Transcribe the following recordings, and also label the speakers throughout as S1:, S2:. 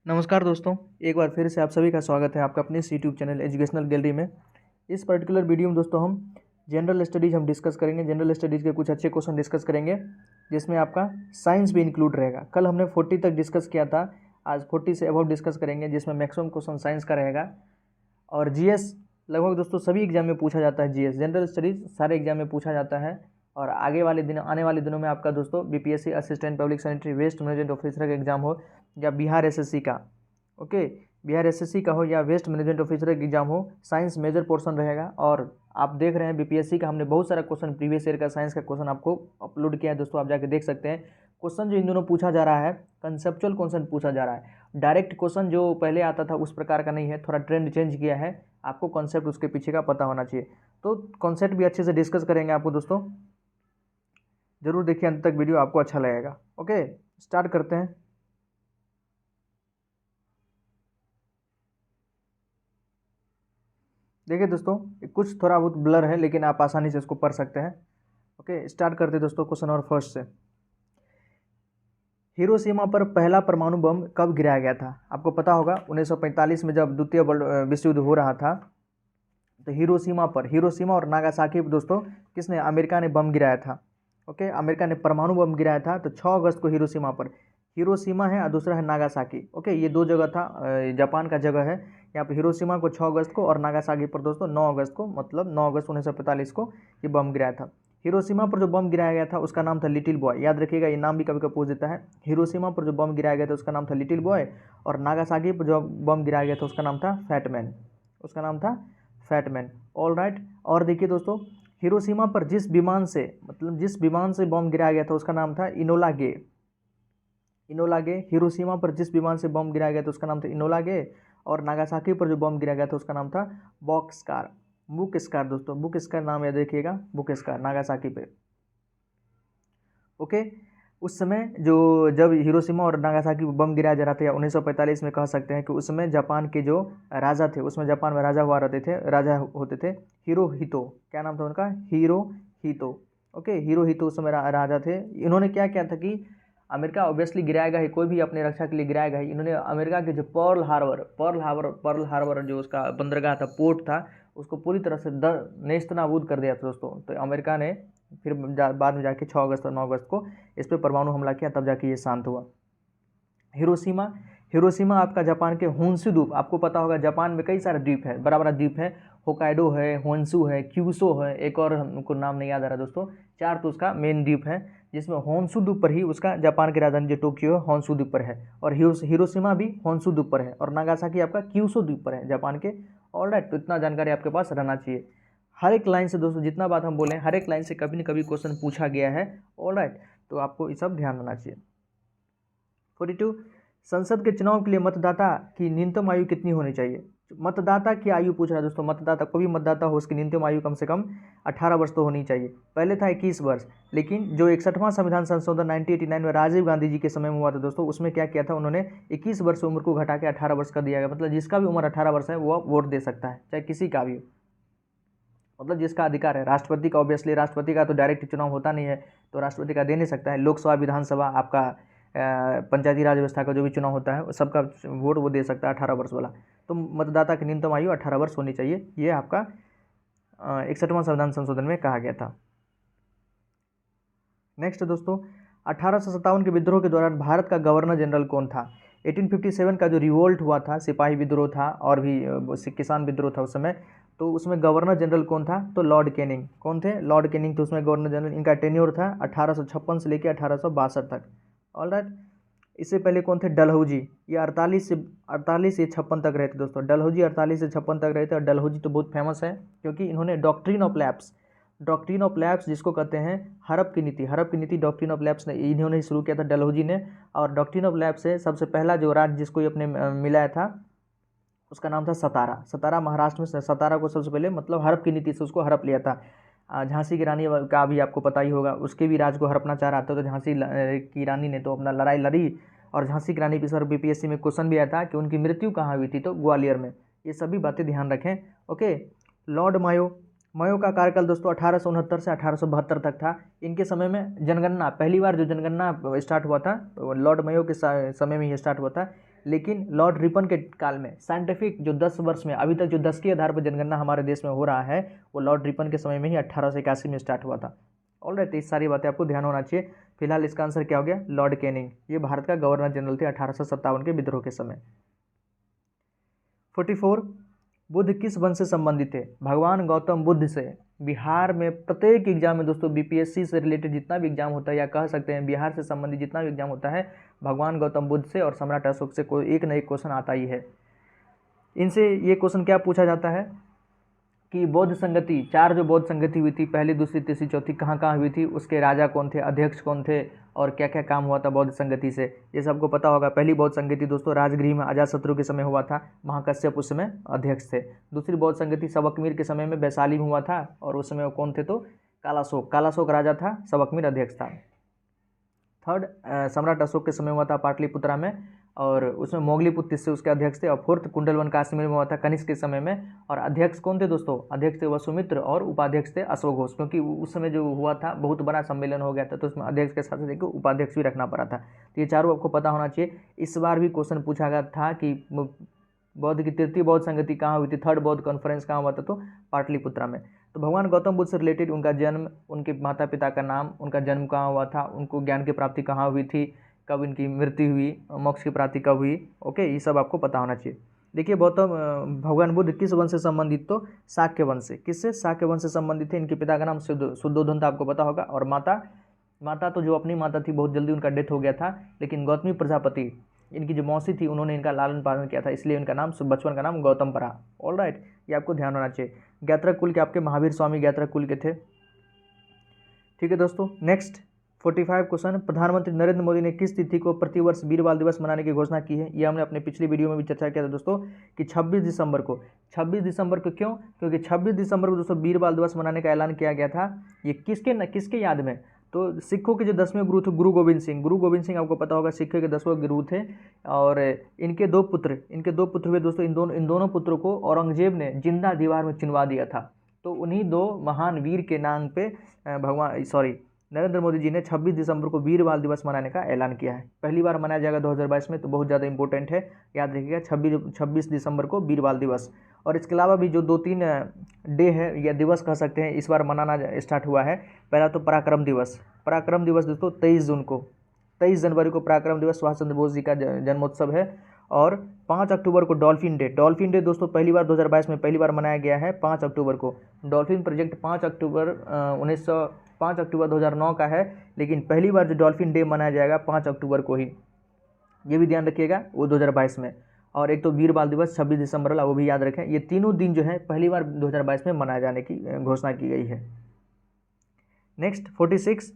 S1: नमस्कार दोस्तों, एक बार फिर से आप सभी का स्वागत है आपका अपने इस यूट्यूब चैनल एजुकेशनल गैलरी में। इस पर्टिकुलर वीडियो में दोस्तों हम जनरल स्टडीज़ डिस्कस करेंगे। जनरल स्टडीज़ के कुछ अच्छे क्वेश्चन डिस्कस करेंगे जिसमें आपका साइंस भी इंक्लूड रहेगा। कल हमने 40 तक डिस्कस किया था, आज 40 से अबव डिस्कस करेंगे जिसमें मैक्सिमम क्वेश्चन साइंस का रहेगा। और जीएस लगभग दोस्तों सभी एग्जाम में पूछा जाता है। जीएस जनरल स्टडीज़ सारे एग्जाम में पूछा जाता है। और आने वाले दिनों में आपका दोस्तों BPSC assistant public sanitary waste management officer का एग्जाम हो या बिहार एसएससी का, ओके, बिहार एसएससी का हो या वेस्ट मैनेजमेंट ऑफिसर का एग्जाम हो, साइंस मेजर पोर्शन रहेगा। और आप देख रहे हैं बीपीएससी का हमने बहुत सारा क्वेश्चन प्रीवियस ईयर का साइंस का क्वेश्चन आपको अपलोड किया है दोस्तों, आप जाके देख सकते हैं। क्वेश्चन जो इन दोनों पूछा जा रहा है कंसेप्चुअल क्वेश्चन पूछा जा रहा है। डायरेक्ट क्वेश्चन जो पहले आता था उस प्रकार का नहीं है, थोड़ा ट्रेंड चेंज किया है। आपको कॉन्सेप्ट उसके पीछे का पता होना चाहिए, तो कॉन्सेप्ट भी अच्छे से डिस्कस करेंगे आपको दोस्तों। जरूर देखिए अंत तक, वीडियो आपको अच्छा लगेगा। ओके, स्टार्ट करते हैं। देखिए दोस्तों, कुछ थोड़ा बहुत ब्लर है लेकिन आप आसानी से इसको पढ़ सकते हैं। ओके, स्टार्ट करते हैं दोस्तों क्वेश्चन नंबर फर्स्ट से। हिरोशिमा पर पहला परमाणु बम कब गिराया गया था? आपको पता होगा 1945 में जब द्वितीय विश्व युद्ध हो रहा था, तो हिरोशिमा और नागासाकी पर दोस्तों किसने, अमेरिका ने बम गिराया था। ओके, अमेरिका ने परमाणु बम गिराया था। तो 6 अगस्त को हिरोशिमा पर, हिरोशिमा है और दूसरा है नागासाकी। ओके, ये दो जगह था, जापान का जगह है। यहाँ पे हिरोशिमा को 6 अगस्त को और नागासाकी पर दोस्तों 9 अगस्त को, मतलब 9 अगस्त 1945 को ये बम गिराया था। हिरोशिमा पर जो बम गिराया गया था उसका नाम था लिटिल बॉय। याद रखिएगा, ये नाम भी कभी कभी पूछ देता है। हिरोशिमा पर जो बम गिराया गया था उसका नाम था लिटिल बॉय, और नागासाकी पर जो बम गिराया गया था उसका नाम था फैटमैन। उसका नाम था फैटमैन। All right. और देखिए दोस्तों, हिरोशिमा पर जिस विमान से बम गिराया गया था उसका नाम था इनोला गे। हिरोशिमा पर जिस विमान से बम गिराया गया था उसका नाम था इनोला गे। और नागासाकी पर जो बम गिराया गया था उसका नाम था बुक स्कार दोस्तों, बुक स्कार नाम याद रखिएगा, बुक स्कार नागासाकी पे। ओके, उस समय जब हिरोशिमा और नागासाकी पर बम गिराया जा रहा था, या 1945 में कह सकते हैं कि उस समय जापान के जो राजा थे, उसमें जापान में राजा होते थे हिरोहितो। क्या नाम था उनका? हिरोहितो। ओके, हिरोहितो उस समय राजा थे। इन्होंने क्या किया था कि अमेरिका ऑब्वियसली गिराएगा ही, कोई भी अपने रक्षा के लिए गिराएगा ही। इन्होंने अमेरिका के जो पर्ल हार्बर जो उसका बंदरगाह था, पोर्ट था, उसको पूरी तरह से नेस्तनाबूद कर दिया था दोस्तों। तो अमेरिका ने फिर बाद में जाके 6 अगस्त और 9 अगस्त को इस पर परमाणु हमला किया, तब जाके ये शांत हुआ। हिरोशिमा आपका जापान के होन्शु द्वीप, आपको पता होगा जापान में कई सारे द्वीप है, बड़ा बड़ा द्वीप है। होकाइडो है, होन्शु है, क्यूशो है, एक और हमको नाम नहीं याद आ रहा दोस्तों। 4 तो उसका मेन द्वीप है, जिसमें होन्शु द्वीप पर ही उसका जापान की राजधानी जो टोक्यो है होन्शु द्वीप पर है। और हिरोशिमा भी होन्शु द्वीप पर है, और नागासाकी आपका क्यूशो द्वीप पर है जापान के। ऑलराइट, तो इतना जानकारी आपके पास रहना चाहिए। हर एक लाइन से दोस्तों, जितना बात हम बोले हर एक लाइन से कभी न कभी क्वेश्चन पूछा गया है। ऑलराइट, तो आपको ये सब ध्यान रखना चाहिए। 42, संसद के चुनाव के लिए मतदाता की न्यूनतम आयु कितनी होनी चाहिए? मतदाता की आयु पूछ रहा है दोस्तों। मतदाता, कोई भी मतदाता हो, उसकी न्यूनतम आयु कम से कम 18 वर्ष तो होनी चाहिए। पहले था 21 वर्ष, लेकिन जो 61वां संविधान संशोधन 1989 में राजीव गांधी जी के समय में हुआ था दोस्तों, उसमें क्या किया था उन्होंने, 21 वर्ष उम्र को घटा के 18 वर्ष कर दिया गया। मतलब जिसका भी उम्र 18 वर्ष है वो वोट दे सकता है, चाहे किसी का भी हो, मतलब जिसका अधिकार है। राष्ट्रपति का ऑब्वियसली, राष्ट्रपति का तो डायरेक्ट चुनाव होता नहीं है, तो राष्ट्रपति का दे नहीं सकता है। लोकसभा, विधानसभा, आपका पंचायती राज व्यवस्था का जो भी चुनाव होता है सबका वोट वो दे सकता है 18 वर्ष वाला। तो मतदाता की न्यूनतम आयु 18 वर्ष होनी चाहिए, ये आपका 61वां संविधान संशोधन में कहा गया था। नेक्स्ट दोस्तों, 1857 के विद्रोह के दौरान भारत का गवर्नर जनरल कौन था? 1857 का जो रिवोल्ट हुआ था, सिपाही विद्रोह था और भी किसान विद्रोह था उस समय, तो उसमें गवर्नर जनरल कौन था? तो लॉर्ड कैनिंग। कौन थे? लॉर्ड कैनिंग थे उसमें गवर्नर जनरल। इनका टेन्योर था 1856 से लेकर 1862 तक। ऑलराइट, इससे पहले कौन थे? डलहौजी। ये 48 से 56 तक रहे थे दोस्तों। डलहौजी 48 से 56 तक रहे थे। और डलहौजी तो बहुत फेमस है क्योंकि इन्होंने डॉक्ट्रिन ऑफ लैप्स जिसको कहते हैं हड़प की नीति डॉक्ट्रिन ऑफ लैप्स ने इन्होंने शुरू किया था, डलहौजी ने। और डॉक्ट्रिन ऑफ लैप्स से सबसे पहला जो राज्य जिसको अपने मिलाया था उसका नाम था सतारा। महाराष्ट्र में सतारा को सबसे पहले, मतलब हड़प की नीति से उसको हड़प लिया था। झांसी की रानी का भी आपको पता ही होगा, उसके भी राज को हड़पना चाह रहा था, तो झांसी की रानी ने तो अपना लड़ाई लड़ी। और झांसी की रानी पे सर बीपीएससी में क्वेश्चन भी आया था कि उनकी मृत्यु कहाँ हुई थी, तो ग्वालियर में। ये सभी बातें ध्यान रखें। ओके, लॉर्ड मायो का कार्यकाल दोस्तों 1869 से 1872 तक था। इनके समय में जनगणना, पहली बार जो जनगणना स्टार्ट हुआ था लॉर्ड मायो के समय में ये स्टार्ट हुआ था। लेकिन लॉर्ड रिपन के काल में साइंटिफिक जो 10 वर्ष में अभी तक जो 10 के आधार पर जनगणना हमारे देश में हो रहा है वो लॉर्ड रिपन के समय में ही 1881 में स्टार्ट हुआ था। ऑलराइट, इस सारी बातें आपको ध्यान होना चाहिए। फिलहाल इसका आंसर क्या हो गया, लॉर्ड कैनिंग। ये भारत का गवर्नर जनरल थे 1857 के विद्रोह के समय। 44 बुद्ध किस वंश से संबंधित थे? भगवान गौतम बुद्ध से। बिहार में प्रत्येक एग्जाम में दोस्तों बीपीएससी से रिलेटेड जितना भी एग्जाम होता है या कह सकते हैं बिहार से संबंधित जितना भी एग्जाम होता है भगवान गौतम बुद्ध से और सम्राट अशोक से कोई एक न एक क्वेश्चन आता ही है। इनसे ये क्वेश्चन क्या पूछा जाता है कि बौद्ध संगति, 4 जो बौद्ध संगति हुई थी, पहली, दूसरी, तीसरी, चौथी, कहाँ कहाँ हुई थी, उसके राजा कौन थे, अध्यक्ष कौन थे और क्या क्या काम हुआ था बौद्ध संगति से, ये सबको पता होगा। पहली बौद्ध संगति दोस्तों राजगृह में अजातशत्रु के समय हुआ था, महाकश्यप उस समय अध्यक्ष थे। दूसरी बौद्ध संगति सबकमीर के समय में वैशाली में हुआ था और उस समय वो कौन थे तो कालाशोक राजा था, सबकमीर अध्यक्ष था। थर्ड सम्राट अशोक के समय हुआ था पाटलिपुत्रा में और उसमें मोगलीपुत्र से उसके अध्यक्ष थे। और फोर्थ कुंडलवन काश्मीर में हुआ था कनिष्क के समय में और अध्यक्ष कौन थे दोस्तों, अध्यक्ष थे वसुमित्र और उपाध्यक्ष थे अश्वघोष, क्योंकि उस समय जो हुआ था बहुत बड़ा सम्मेलन हो गया था तो उसमें अध्यक्ष के साथ देखिए उपाध्यक्ष भी रखना पड़ा था। तो ये चारों आपको पता होना चाहिए। इस बार भी क्वेश्चन पूछा गया था कि बौद्ध की तृतीय बौद्ध संगति कहाँ हुई थी, थर्ड बौद्ध कॉन्फ्रेंस कहाँ हुआ था तो पाटलिपुत्रा में। तो भगवान गौतम बुद्ध से रिलेटेड उनका जन्म, उनके माता पिता का नाम, उनका जन्म कहाँ हुआ था, उनको ज्ञान की प्राप्ति कहाँ हुई थी, कब इनकी मृत्यु हुई, मोक्ष की प्राप्ति कब हुई, ओके, ये सब आपको पता होना चाहिए। देखिए भगवान बुद्ध किस वंश से संबंधित तो शाक्य वंश से। किससे? शाक्य वंश से संबंधित थे। इनके पिता का नाम शुद्धोधन था, आपको पता होगा। और माता तो जो अपनी माता थी बहुत जल्दी उनका डेथ हो गया था, लेकिन गौतमी प्रजापति इनकी जो मौसी थी उन्होंने इनका लालन पालन किया था, इसलिए इनका नाम बचपन का नाम गौतम पड़ा। ऑलराइट, ये आपको ध्यान होना चाहिए। ज्ञात्रक कुल के आपके महावीर स्वामी ज्ञात्रक कुल के थे। ठीक है दोस्तों, नेक्स्ट 45 क्वेश्चन, प्रधानमंत्री नरेंद्र मोदी ने किस तिथि को प्रतिवर्ष वीर बाल दिवस मनाने की घोषणा की है? ये हमने अपने पिछली वीडियो में भी चर्चा किया था दोस्तों कि 26 दिसंबर को। 26 दिसंबर को क्यों? क्योंकि 26 दिसंबर को दोस्तों वीर बाल दिवस मनाने का ऐलान किया गया था। ये किसके याद में? तो सिखों के जो 10वें गुरु थे गुरु गोविंद सिंह आपको पता होगा सिखों के 10वें गुरु थे। और इनके दो पुत्र हुए दोस्तों। इन दोनों पुत्रों को औरंगजेब ने जिंदा दीवार में चिनवा दिया था। तो उन्हीं 2 महान वीर के नाम पे नरेंद्र मोदी जी ने 26 दिसंबर को वीर बाल दिवस मनाने का ऐलान किया है। पहली बार मनाया जाएगा 2022 में, तो बहुत ज़्यादा इंपॉर्टेंट है, याद रखिएगा 26 दिसंबर को वीर बाल दिवस। और इसके अलावा भी जो 2-3 डे है या दिवस कह सकते हैं इस बार मनाना स्टार्ट हुआ है। पहला तो पराक्रम दिवस दोस्तों 23 जनवरी को पराक्रम दिवस सुभाष चंद्र बोस जी का जन्मोत्सव है। और 5 अक्टूबर को डॉल्फिन डे दोस्तों पहली बार 2022 में पहली बार मनाया गया है 5 अक्टूबर को। डॉल्फिन प्रोजेक्ट 5 अक्टूबर 2009 का है, लेकिन पहली बार जो डॉल्फिन डे मनाया जाएगा 5 अक्टूबर को ही, ये भी ध्यान रखिएगा, वो 2022 में। और एक तो वीर बाल दिवस 26 दिसंबर वाला, वो भी याद रखें। ये तीनों दिन जो है पहली बार 2022 में मनाए जाने की घोषणा की गई है। नेक्स्ट 46,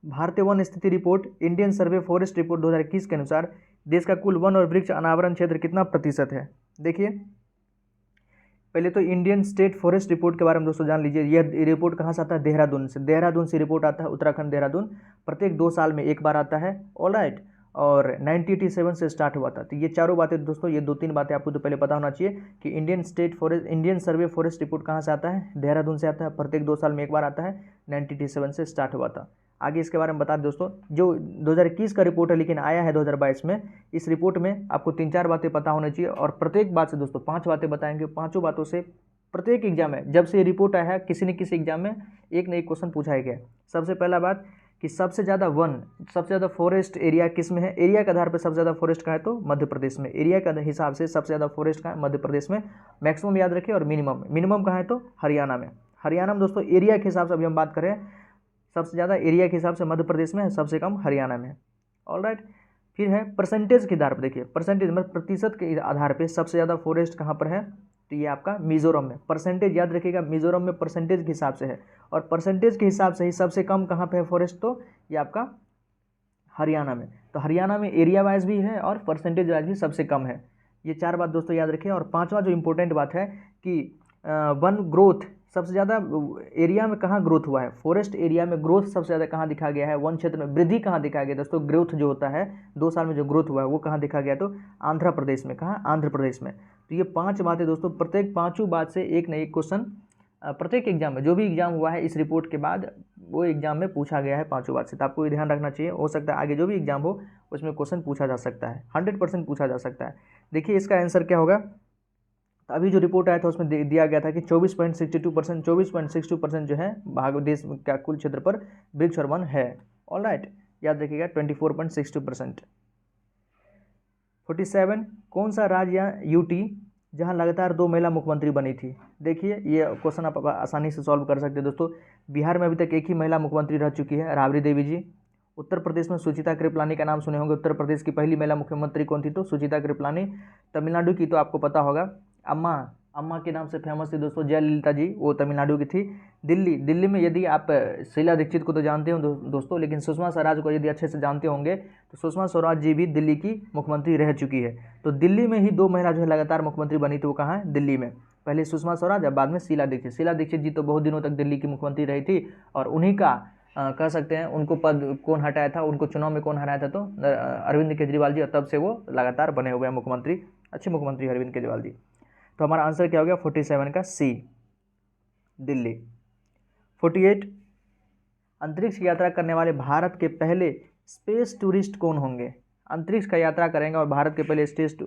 S1: भारतीय वन स्थिति रिपोर्ट इंडियन सर्वे फॉरेस्ट रिपोर्ट 2021 के अनुसार देश का कुल वन और वृक्ष अनावरण क्षेत्र कितना प्रतिशत है? देखिए पहले तो इंडियन स्टेट फॉरेस्ट रिपोर्ट के बारे में दोस्तों जान लीजिए। यह रिपोर्ट कहाँ से आता है? देहरादून से रिपोर्ट आता है, उत्तराखंड देहरादून। प्रत्येक 2 साल में एक बार आता है। ऑलराइट, और 1987 से स्टार्ट हुआ था। तो ये चारों बातें दोस्तों, ये 2-3 बातें आपको तो पहले पता होना चाहिए कि इंडियन सर्वे फॉरेस्ट रिपोर्ट कहाँ से आता है? देहरादून से आता है। प्रत्येक 2 साल में एक बार आता है। 1987 से स्टार्ट हुआ था। आगे इसके बारे में बता दें दोस्तों, जो 2021 का रिपोर्ट है लेकिन आया है 2022 में। इस रिपोर्ट में आपको 3-4 बातें पता होनी चाहिए और प्रत्येक बात से दोस्तों 5 बातें बताएंगे। 5 बातों से प्रत्येक एग्जाम में, जब से ये रिपोर्ट आया है किसी न किसी एग्जाम में एक न एक क्वेश्चन पूछा ही गया। सबसे पहला बात कि सबसे ज़्यादा फॉरेस्ट एरिया किस में है? एरिया के आधार पर सबसे ज़्यादा फॉरेस्ट कहाँ है तो मध्य प्रदेश में। एरिया के हिसाब से सबसे ज़्यादा फॉरेस्ट कहाँ है? मध्य प्रदेश में। मैक्सिमम याद रखिए और मिनिमम कहाँ है तो हरियाणा में दोस्तों एरिया के हिसाब से अभी हम बात करें, सबसे ज़्यादा एरिया के हिसाब से मध्य प्रदेश में है, सबसे कम हरियाणा में। ऑलराइट, फिर है परसेंटेज के आधार पर। देखिए परसेंटेज मतलब प्रतिशत के आधार पे सबसे ज़्यादा फॉरेस्ट कहाँ पर है तो ये आपका मिजोरम में। परसेंटेज याद रखिएगा, मिजोरम में परसेंटेज के हिसाब से है। और परसेंटेज के हिसाब से ही सबसे कम कहाँ पे है फॉरेस्ट तो ये आपका हरियाणा में। तो हरियाणा में एरिया वाइज भी है और परसेंटेज वाइज भी सबसे कम है। ये 4 बात दोस्तों याद रखिए। और 5वां जो इम्पोर्टेंट बात है कि वन ग्रोथ सबसे ज़्यादा एरिया में कहाँ ग्रोथ हुआ है? फॉरेस्ट एरिया में ग्रोथ सबसे ज़्यादा कहाँ दिखा गया है? वन क्षेत्र में वृद्धि कहाँ दिखा गया दोस्तों? ग्रोथ जो होता है 2 साल में जो ग्रोथ हुआ है वो कहाँ दिखा गया तो आंध्र प्रदेश में। कहाँ? आंध्र प्रदेश में। तो ये 5 बातें दोस्तों, प्रत्येक 5 बात से एक न एक क्वेश्चन प्रत्येक एग्जाम में, जो भी एग्जाम हुआ है इस रिपोर्ट के बाद वो एग्जाम में पूछा गया है 5 बात से। तो आपको ये ध्यान रखना चाहिए। हो सकता है आगे जो भी एग्जाम हो उसमें क्वेश्चन पूछा जा सकता है, 100% पूछा जा सकता है। देखिए इसका आंसर क्या होगा, तो अभी जो रिपोर्ट आया था उसमें दिया गया था कि 24.62% जो है भाग देश का कुल क्षेत्र पर वृक्षारोपण है। ऑलराइट, याद रखिएगा 24.62%। 47, कौन सा राज्य या यूटी जहां लगातार 2 महिला मुख्यमंत्री बनी थी। देखिए ये क्वेश्चन आप आसानी से सॉल्व कर सकते हैं दोस्तों। बिहार में अभी तक एक ही महिला मुख्यमंत्री रह चुकी है, राबड़ी देवी जी। उत्तर प्रदेश में सुचिता कृपलानी का नाम सुने होंगे, उत्तर प्रदेश की पहली महिला मुख्यमंत्री कौन थी, तो सुचिता कृपलानी। तमिलनाडु की तो आपको पता होगा, अम्मा के नाम से फेमस थी दोस्तों, जयललिता जी, वो तमिलनाडु की थी। दिल्ली में यदि आप शीला दीक्षित को तो जानते हो दोस्तों, लेकिन सुषमा स्वराज को यदि अच्छे से जानते होंगे तो सुषमा स्वराज जी भी दिल्ली की मुख्यमंत्री रह चुकी है। तो दिल्ली में ही 2 महिला जो है लगातार मुख्यमंत्री बनी थी, वो कहाँ है, दिल्ली में। पहले सुषमा स्वराज, अब बाद में शीला दीक्षित। शीला दीक्षित जी तो बहुत दिनों तक दिल्ली की मुख्यमंत्री रही थी, और उन्हीं का कह सकते हैं उनको पद कौन हटाया था, उनको चुनाव में कौन हराया था, तो अरविंद केजरीवाल जी, और तब से वो लगातार बने हुए हैं मुख्यमंत्री, अच्छे मुख्यमंत्री अरविंद केजरीवाल जी। तो हमारा आंसर क्या हो गया 47 का सी, दिल्ली। 48, अंतरिक्ष की यात्रा करने वाले भारत के पहले स्पेस टूरिस्ट कौन होंगे। अंतरिक्ष का यात्रा करेंगे और भारत के पहले स्पेस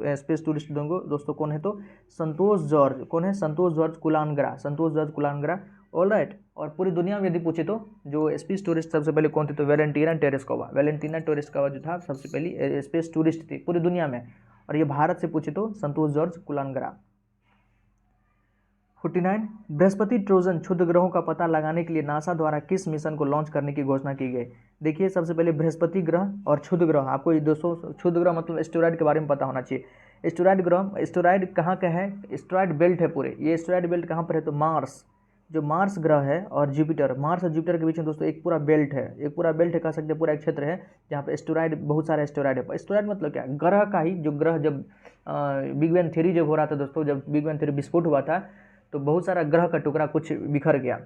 S1: टूरिस्ट होंगे दोस्तों, कौन है, तो संतोष जॉर्ज। कौन है, संतोष जॉर्ज कुलानग्रा, संतोष जॉर्ज कुलानग्रा। ऑलराइट, और पूरी दुनिया में यदि पूछे तो जो स्पेस टूरिस्ट सबसे पहले कौन थे, तो वैलेंटीना टेरेस्कोवा। वैलेंटीना टेरेस्कोवा जो था सबसे पहली स्पेस टूरिस्ट थी पूरी दुनिया में, और ये भारत से पूछे तो संतोष जॉर्ज कुलानग्रा। 49, बृहस्पति ट्रोजन क्षुद्र ग्रहों का पता लगाने के लिए नासा द्वारा किस मिशन को लॉन्च करने की घोषणा की गई। देखिए सबसे पहले बृहस्पति ग्रह और क्षुद्र ग्रह, आपको ये दोस्तों क्षुद्र ग्रह मतलब एस्टेरॉयड के बारे में पता होना चाहिए। एस्टेरॉयड ग्रह, एस्टेरॉयड कहाँ का है, एस्टेरॉयड बेल्ट है पूरे, ये एस्टेरॉयड बेल्ट कहाँ पर है, तो मार्स, जो मार्स ग्रह है और जुपिटर, मार्स और जुपिटर के बीच में दोस्तों एक पूरा बेल्ट है, एक पूरा बेल्ट है कह सकते हैं, पूरा एक क्षेत्र है जहाँ पे एस्टेरॉयड, बहुत सारे एस्टेरॉयड है। एस्टेरॉयड मतलब क्या, ग्रह का ही जो ग्रह, जब बिग बैंग थ्योरी जब हो रहा था दोस्तों, जब बिग बैंग थ्योरी विस्फोट हुआ था तो बहुत सारा ग्रह का टुकड़ा कुछ बिखर गया,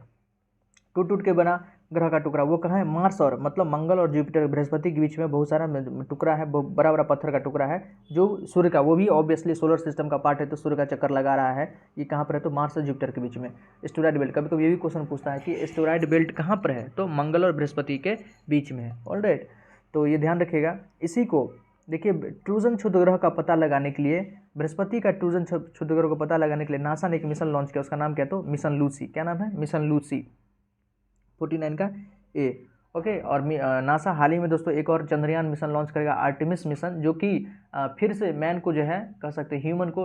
S1: टूट के बना ग्रह का टुकड़ा, वो कहाँ है, मार्स और मतलब मंगल और जुपिटर बृहस्पति के बीच में बहुत सारा टुकड़ा है, बड़ा बड़ा पत्थर का टुकड़ा है जो सूर्य का, वो भी ऑब्वियसली सोलर सिस्टम का पार्ट है, तो सूर्य का चक्कर लगा रहा है। ये कहाँ पर है, तो मार्स और जुपिटर के बीच में एस्टेरॉयड बेल्ट। कभी कभी ये भी क्वेश्चन पूछता है कि एस्टेरॉयड बेल्ट कहाँ पर है, तो मंगल और बृहस्पति के बीच में है। ऑलराइट, तो ये ध्यान रखिएगा। इसी को देखिए, ट्रूजन क्षुद्र ग्रह का पता लगाने के लिए, बृहस्पति का ट्रूजन क्षुद्र ग्रह को पता लगाने के लिए नासा ने एक मिशन लॉन्च किया, उसका नाम क्या, तो मिशन लूसी। क्या नाम है, मिशन लूसी। 49 का ए। ओके, और नासा हाल ही में दोस्तों एक और चंद्रयान मिशन लॉन्च करेगा, आर्टेमिस मिशन, जो कि फिर से मैन को जो है कह सकते हैं ह्यूमन को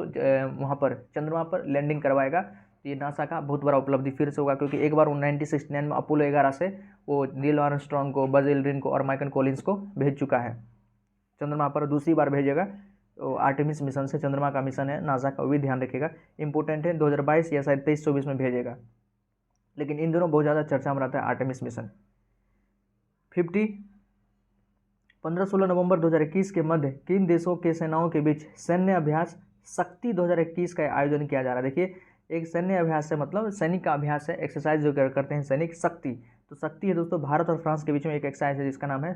S1: वहाँ पर चंद्रमा पर लैंडिंग करवाएगा। ये नासा का बहुत बड़ा उपलब्धि फिर से होगा, क्योंकि एक बार 1969 में अपोलो 11 से वो नील आर्मस्ट्रांग को, बज एल्ड्रिन को और माइकल कॉलिंस को भेज चुका है चंद्रमा पर, दूसरी बार भेजेगा। तो आर्टेमिस मिशन से चंद्रमा का मिशन है नासा का, वो भी ध्यान रखिएगा, इंपॉर्टेंट है, 2022 या शायद 23-24 में भेजेगा, लेकिन इन दोनों बहुत ज़्यादा चर्चा में रहता है आर्टेमिस मिशन। 50, 15-16 नवंबर 2021 के मध्य किन देशों के सेनाओं के बीच सैन्य अभ्यास शक्ति 2021 का आयोजन किया जा रहा है। देखिए, एक सैन्य अभ्यास है, मतलब सैनिक का अभ्यास है, एक्सरसाइज जो करते हैं सैनिक, शक्ति। तो शक्ति है दोस्तों भारत और फ्रांस के बीच में एक एक्सरसाइज है जिसका नाम है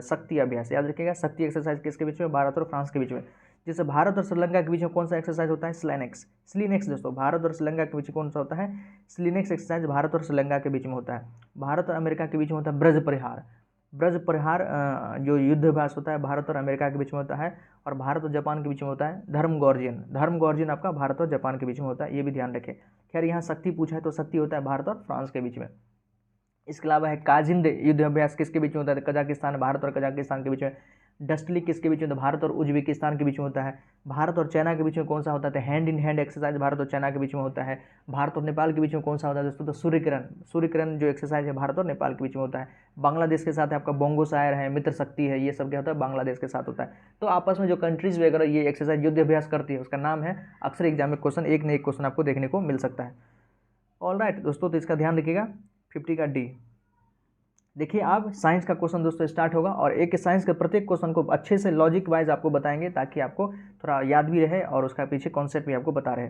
S1: शक्ति अभ्यास। याद रखिएगा, शक्ति एक्सरसाइज किसके बीच में, भारत और फ्रांस के बीच में। जैसे भारत और श्रीलंका के बीच में कौन सा एक्सरसाइज होता है, स्लिनेक्स। स्लिनेक्स दोस्तों भारत और श्रीलंका के बीच में कौन सा होता है, स्लिनेक्स एक्सरसाइज भारत और श्रीलंका के बीच में होता है। भारत और अमेरिका के बीच में होता है ब्रज परिहार। ब्रज परिहार जो युद्ध अभ्यास होता है भारत और अमेरिका के बीच में होता है, और भारत और जापान के बीच में होता है धर्मगॉर्जियन। धर्मगॉर्जियन आपका भारत और जापान के बीच में होता है, ये भी ध्यान रखें। खैर यहाँ शक्ति पूछा है तो शक्ति होता है भारत और फ्रांस के बीच में। इसके अलावा है काजिंद युद्ध अभ्यास, किसके बीच में होता है, कजाकिस्तान, भारत और कजाकिस्तान के बीच में। डस्टलिक किसके बीच में, तो भारत और उज्बेकिस्तान के बीच में होता है। भारत और चाइना के बीच में कौन सा होता है, hand in hand exercise Bharat और चाइना के बीच में होता है। भारत और नेपाल के बीच में कौन सा होता है दोस्तों, तो सूर्यकिरण जो एक्सरसाइज है भारत और नेपाल के बीच में होता है। बांग्लादेश के साथ आपका बोंगो शायर है, मित्र शक्ति है, ये सब क्या होता है, बांग्लादेश के साथ होता है। तो आपस में जो कंट्रीज वगैरह ये एक्सरसाइज युद्ध अभ्यास करती है उसका नाम है, अक्सर एग्जाम में क्वेश्चन एक न एक क्वेश्चन आपको देखने को मिल सकता है। ऑलराइट दोस्तों, तो इसका ध्यान रखिएगा। 50 का डी। देखिए अब साइंस का क्वेश्चन दोस्तों स्टार्ट होगा, और एक साइंस के प्रत्येक क्वेश्चन को अच्छे से लॉजिक वाइज आपको बताएंगे ताकि आपको थोड़ा याद भी रहे और उसका पीछे कॉन्सेप्ट भी आपको बता रहे।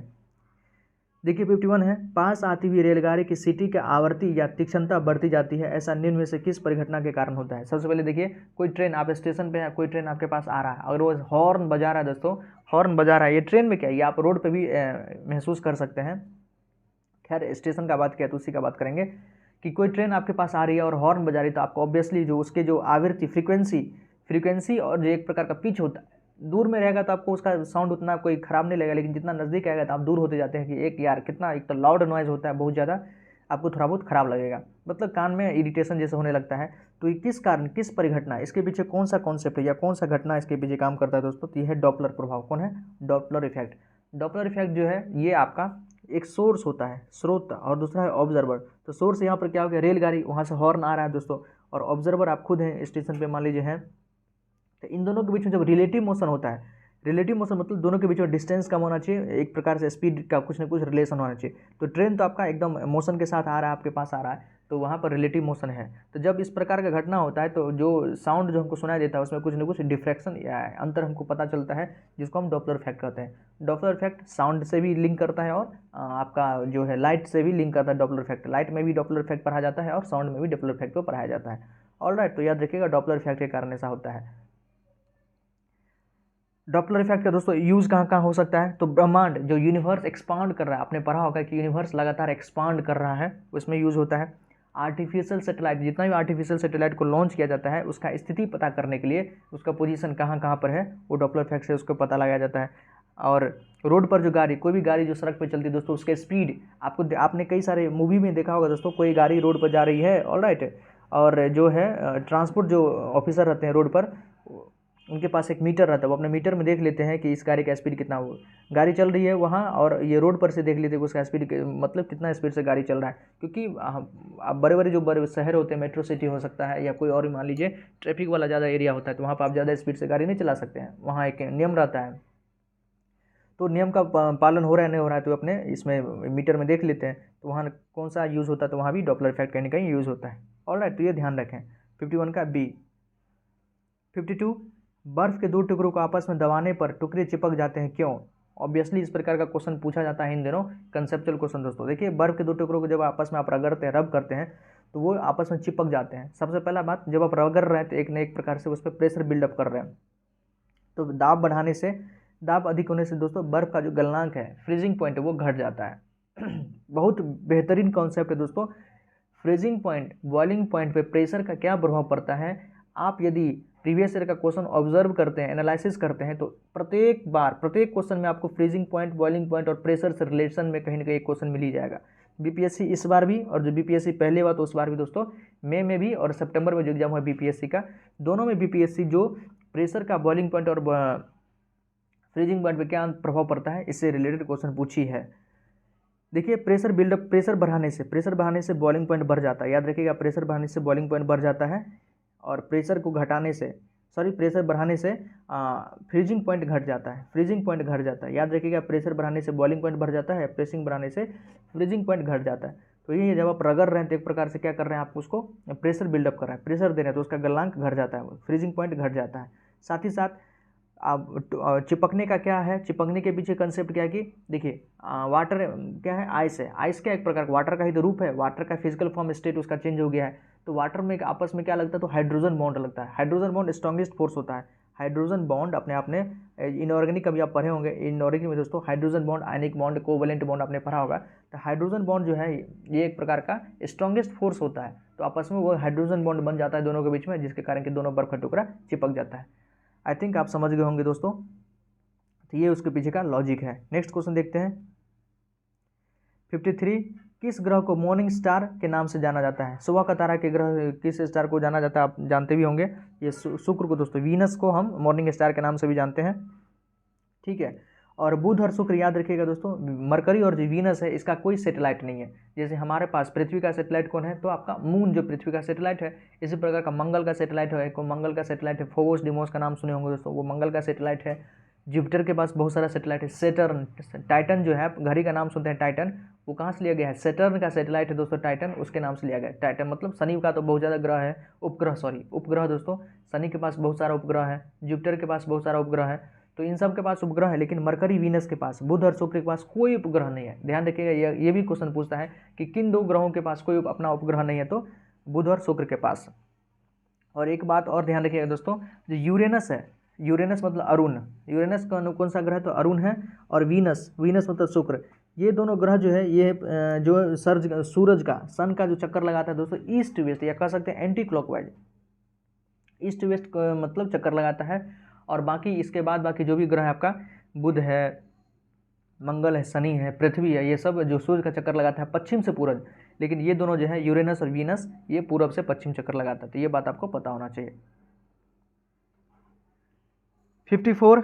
S1: देखिए 51 है, पास आती हुई रेलगाड़ी की सीटी की आवृत्ति या तीक्ष्णता बढ़ती जाती है, ऐसा निम्न में से किस परिघटना के कारण होता है। सबसे पहले देखिए, कोई ट्रेन, आप स्टेशन पे है, कोई ट्रेन आपके पास आ रहा है, अगर वो हॉर्न बजा रहा है दोस्तों, हॉर्न बजा रहा है, ये ट्रेन में क्या है, ये आप रोड पर भी महसूस कर सकते हैं। खैर स्टेशन का बात किया तो उसी का बात करेंगे कि कोई ट्रेन आपके पास आ रही है और हॉर्न बजा रही है, तो आपको ऑब्वियसली जो उसके जो आवृत्ति फ्रीक्वेंसी फ्रीक्वेंसी और जो एक प्रकार का पिच होता है, दूर में रहेगा तो आपको उसका साउंड उतना कोई ख़राब नहीं लगेगा, लेकिन जितना नज़दीक आएगा तो आप दूर होते जाते हैं कि एक यार कितना, एक तो लाउड नॉइज़ होता है बहुत ज़्यादा, आपको थोड़ा बहुत ख़राब लगेगा, मतलब कान में इरिटेशन जैसे होने लगता है। तो ये किस कारण, किस परिघटना, इसके पीछे कौन सा कॉन्सेप्ट है या कौन सा घटना इसके पीछे काम करता है दोस्तों? तो ये है डॉपलर प्रभाव। कौन है? Doppler effect. डॉपलर इफेक्ट जो है ये आपका एक सोर्स होता है, स्रोत, और दूसरा है ऑब्जर्वर। तो सोर्स यहाँ पर क्या हो गया, रेलगाड़ी, वहाँ से हॉर्न आ रहा है दोस्तों, और ऑब्जर्वर आप खुद हैं स्टेशन पे मान लीजिए हैं। तो इन दोनों के बीच में जब रिलेटिव मोशन होता है, रिलेटिव मोशन मतलब दोनों के बीच में डिस्टेंस कम होना चाहिए, एक प्रकार से स्पीड का कुछ ना कुछ रिलेशन होना चाहिए। तो ट्रेन तो आपका एकदम मोशन के साथ आ रहा है, आपके पास आ रहा है, तो वहाँ पर रिलेटिव मोशन है। तो जब इस प्रकार का घटना होता है तो जो साउंड जो हमको सुनाई देता है उसमें कुछ ना कुछ डिफ्रैक्शन या अंतर हमको पता चलता है, जिसको हम डॉपलर इफेक्ट कहते हैं। डॉपलर इफेक्ट साउंड से भी लिंक करता है और आपका जो है लाइट से भी लिंक करता है। डॉपलर इफेक्ट लाइट में भी डॉपलर इफेक्ट पढ़ाया जाता है और साउंड में भी डॉपलर इफेक्ट को पढ़ाया जाता है। ऑलराइट, तो याद रखिएगा डॉपलर इफेक्ट के कारण ऐसा होता है। डॉपलर इफेक्ट का दोस्तों यूज़ कहाँ कहाँ हो सकता है? तो ब्रह्मांड, जो यूनिवर्स एक्सपांड कर रहा है, आपने पढ़ा होगा कि यूनिवर्स लगातार एक्सपांड कर रहा है, उसमें यूज़ होता है। आर्टिफिशियल सैटेलाइट, जितना भी आर्टिफिशियल सैटेलाइट को लॉन्च किया जाता है उसका स्थिति पता करने के लिए, उसका पोजीशन कहाँ कहाँ पर है, वो डॉपलर इफेक्ट से उसको पता लगाया जाता है। और रोड पर जो गाड़ी, कोई भी गाड़ी जो सड़क पर चलती है दोस्तों, उसके स्पीड आपने कई सारे मूवी में देखा होगा दोस्तों, कोई गाड़ी रोड पर जा रही है, ऑलराइट, और जो है ट्रांसपोर्ट जो ऑफिसर रहते हैं रोड पर, उनके पास एक मीटर रहता है, वो अपने मीटर में देख लेते हैं कि इस गाड़ी का स्पीड कितना, वो गाड़ी चल रही है वहाँ, और ये रोड पर से देख लेते हैं कि उसका स्पीड मतलब कितना स्पीड से गाड़ी चल रहा है। क्योंकि आप बड़े बड़े जो बड़े शहर होते हैं, मेट्रो सिटी हो सकता है या कोई और मान लीजिए ट्रैफिक वाला ज़्यादा एरिया होता है, तो वहाँ पर आप ज़्यादा स्पीड से गाड़ी नहीं चला सकते हैं, वहाँ एक नियम रहता है। तो नियम का पालन हो रहा है नहीं हो रहा है, तो अपने इसमें मीटर में देख लेते हैं, तो वहाँ कौन सा यूज़ होता है, तो वहाँ भी डॉपलर इफेक्ट कहीं ना कहीं यूज़ होता है। ऑलराइट, तो ये ध्यान रखें। 51 का बी। 52, बर्फ़ के दो टुकड़ों को आपस में दबाने पर टुकड़े चिपक जाते हैं, क्यों? ऑब्वियसली इस प्रकार का क्वेश्चन पूछा जाता है इन दिनों, कंसेप्चुअल क्वेश्चन दोस्तों। देखिए, बर्फ़ के दो टुकड़ों को जब आपस में आप रगड़ते हैं, रब करते हैं, तो वो आपस में चिपक जाते हैं। सबसे पहला बात, जब आप रगड़ रहे हैं तो एक न एक प्रकार से उस पर प्रेशर बिल्डअप कर रहे हैं, तो दाब बढ़ाने से, दाब अधिक होने से दोस्तों बर्फ़ का जो गलनांक है, फ्रीजिंग पॉइंट है, वो घट जाता है। बहुत बेहतरीन कॉन्सेप्ट है दोस्तों। फ्रीजिंग पॉइंट, बॉइलिंग पॉइंट पे प्रेशर का क्या प्रभाव पड़ता है? आप यदि प्रीवियस ईयर का क्वेश्चन ऑब्जर्व करते हैं, एनालिसिस करते हैं, तो प्रत्येक बार प्रत्येक क्वेश्चन में आपको फ्रीजिंग पॉइंट, बॉइलिंग पॉइंट और प्रेशर से रिलेशन में कहीं ना कहीं एक क्वेश्चन मिल ही जाएगा। बीपीएससी इस बार भी, और जो बीपीएससी पहले हुआ तो उस बार भी दोस्तों, मई में भी और सितंबर में जो एग्जाम हुआ बीपीएससी का, दोनों में बीपीएससी जो प्रेशर का, बॉइलिंग पॉइंट और फ्रीजिंग पॉइंट पर क्या प्रभाव पड़ता है, इससे रिलेटेड क्वेश्चन पूछी है। देखिए, प्रेशर बिल्डअप, प्रेशर बढ़ाने से बॉइलिंग पॉइंट बढ़ जाता है, याद रखिएगा, प्रेशर बढ़ाने से बॉइलिंग पॉइंट बढ़ जाता है, और प्रेशर को घटाने से, प्रेशर बढ़ाने से फ्रीजिंग पॉइंट घट जाता है, फ्रीजिंग पॉइंट घट जाता है। याद रखिएगा, प्रेशर बढ़ाने से बॉइलिंग पॉइंट बढ़ जाता है, प्रेसिंग बढ़ाने से फ्रीजिंग पॉइंट घट जाता है। तो ये जब आप रगड़ रहे हैं तो एक प्रकार से क्या कर रहे हैं, आप उसको प्रेशर बिल्डअप कर रहे हैं, प्रेशर दे रहे हैं, तो उसका गलनांक घट जाता है, फ्रीजिंग पॉइंट घट जाता है। साथ ही साथ आप चिपकने का क्या है, चिपकने के पीछे कंसेप्ट क्या है कि देखिए, वाटर क्या है, आइस है, आइस क्या एक प्रकार वाटर का ही तो रूप है, वाटर का फिजिकल फॉर्म स्टेट उसका चेंज हो गया है, तो वाटर में आपस में क्या लगता है, तो हाइड्रोजन बॉन्ड लगता है। हाइड्रोजन बॉन्ड स्ट्रॉन्गेस्ट फोर्स होता है। हाइड्रोजन बॉन्ड अपने आपने इनऑर्गेनिक कभी आप पढ़े होंगे, इनऑर्गेनिक में दोस्तों hydrogen bond, ionic bond, covalent bond आपने पढ़ा होगा। तो हाइड्रोजन बॉन्ड जो है ये एक प्रकार का स्ट्रॉन्गेस्ट फोर्स होता है, तो आपस में वो हाइड्रोजन बॉन्ड बन जाता है दोनों के बीच में, जिसके कारण कि दोनों बर्फ का टुकड़ा चिपक जाता है। आई थिंक आप समझ गए होंगे दोस्तों, तो ये उसके पीछे का लॉजिक है। नेक्स्ट क्वेश्चन देखते हैं। 53, किस ग्रह को मॉर्निंग स्टार के नाम से जाना जाता है? सुबह का तारा के ग्रह किस स्टार को जाना जाता है, आप जानते भी होंगे, ये शुक्र को दोस्तों, वीनस को हम मॉर्निंग स्टार के नाम से भी जानते हैं, ठीक है। और बुध और शुक्र याद रखिएगा दोस्तों, मरकरी और जो वीनस है इसका कोई सैटेलाइट नहीं है। जैसे हमारे पास पृथ्वी का सैटेलाइट कौन है, तो आपका मून जो पृथ्वी का सैटेलाइट है, इसी प्रकार का मंगल का सैटेलाइट है, मंगल का सैटेलाइट है, फोगोस डिमोस का नाम सुने होंगे दोस्तों, वो मंगल का सैटेलाइट है। जुपिटर के पास बहुत सारा सैटेलाइट है। सेटर्न, टाइटन जो है, घड़ी का नाम सुनते हैं टाइटन, वो कहाँ से लिया गया है, सेटर्न का सैटेलाइट है दोस्तों, टाइटन उसके नाम से लिया गया है। टाइटन मतलब शनि का तो बहुत ज़्यादा ग्रह है, उपग्रह दोस्तों, शनि के पास बहुत सारा उपग्रह है, जुपिटर के पास बहुत सारा उपग्रह है, तो इन सब के पास उपग्रह है, लेकिन मरकरी वीनस के पास, बुध और शुक्र के पास कोई उपग्रह नहीं है। ध्यान रखिएगा, ये भी क्वेश्चन पूछता है कि किन दो ग्रहों के पास कोई अपना उपग्रह नहीं है, तो बुध और शुक्र के पास। और एक बात और ध्यान रखिएगा दोस्तों, जो यूरेनस है, यूरेनस मतलब अरुण, यूरेनस का कौन सा ग्रह, तो अरुण है, और वीनस मतलब शुक्र, ये दोनों ग्रह जो है, ये जो सूरज का, सन का जो चक्कर लगाता है दोस्तों, ईस्ट वेस्ट, या कह सकते हैं एंटी क्लॉकवाइज, ईस्ट वेस्ट मतलब चक्कर लगाता है। और बाकी इसके बाद बाकी जो भी ग्रह है आपका बुध है, मंगल है, शनि है, पृथ्वी है, ये सब जो सूर्य का चक्कर लगाता है पश्चिम से पूरब, लेकिन ये दोनों जो है यूरेनस और वीनस ये पूरब से पश्चिम चक्कर लगाता है। तो ये बात आपको पता होना चाहिए। 54,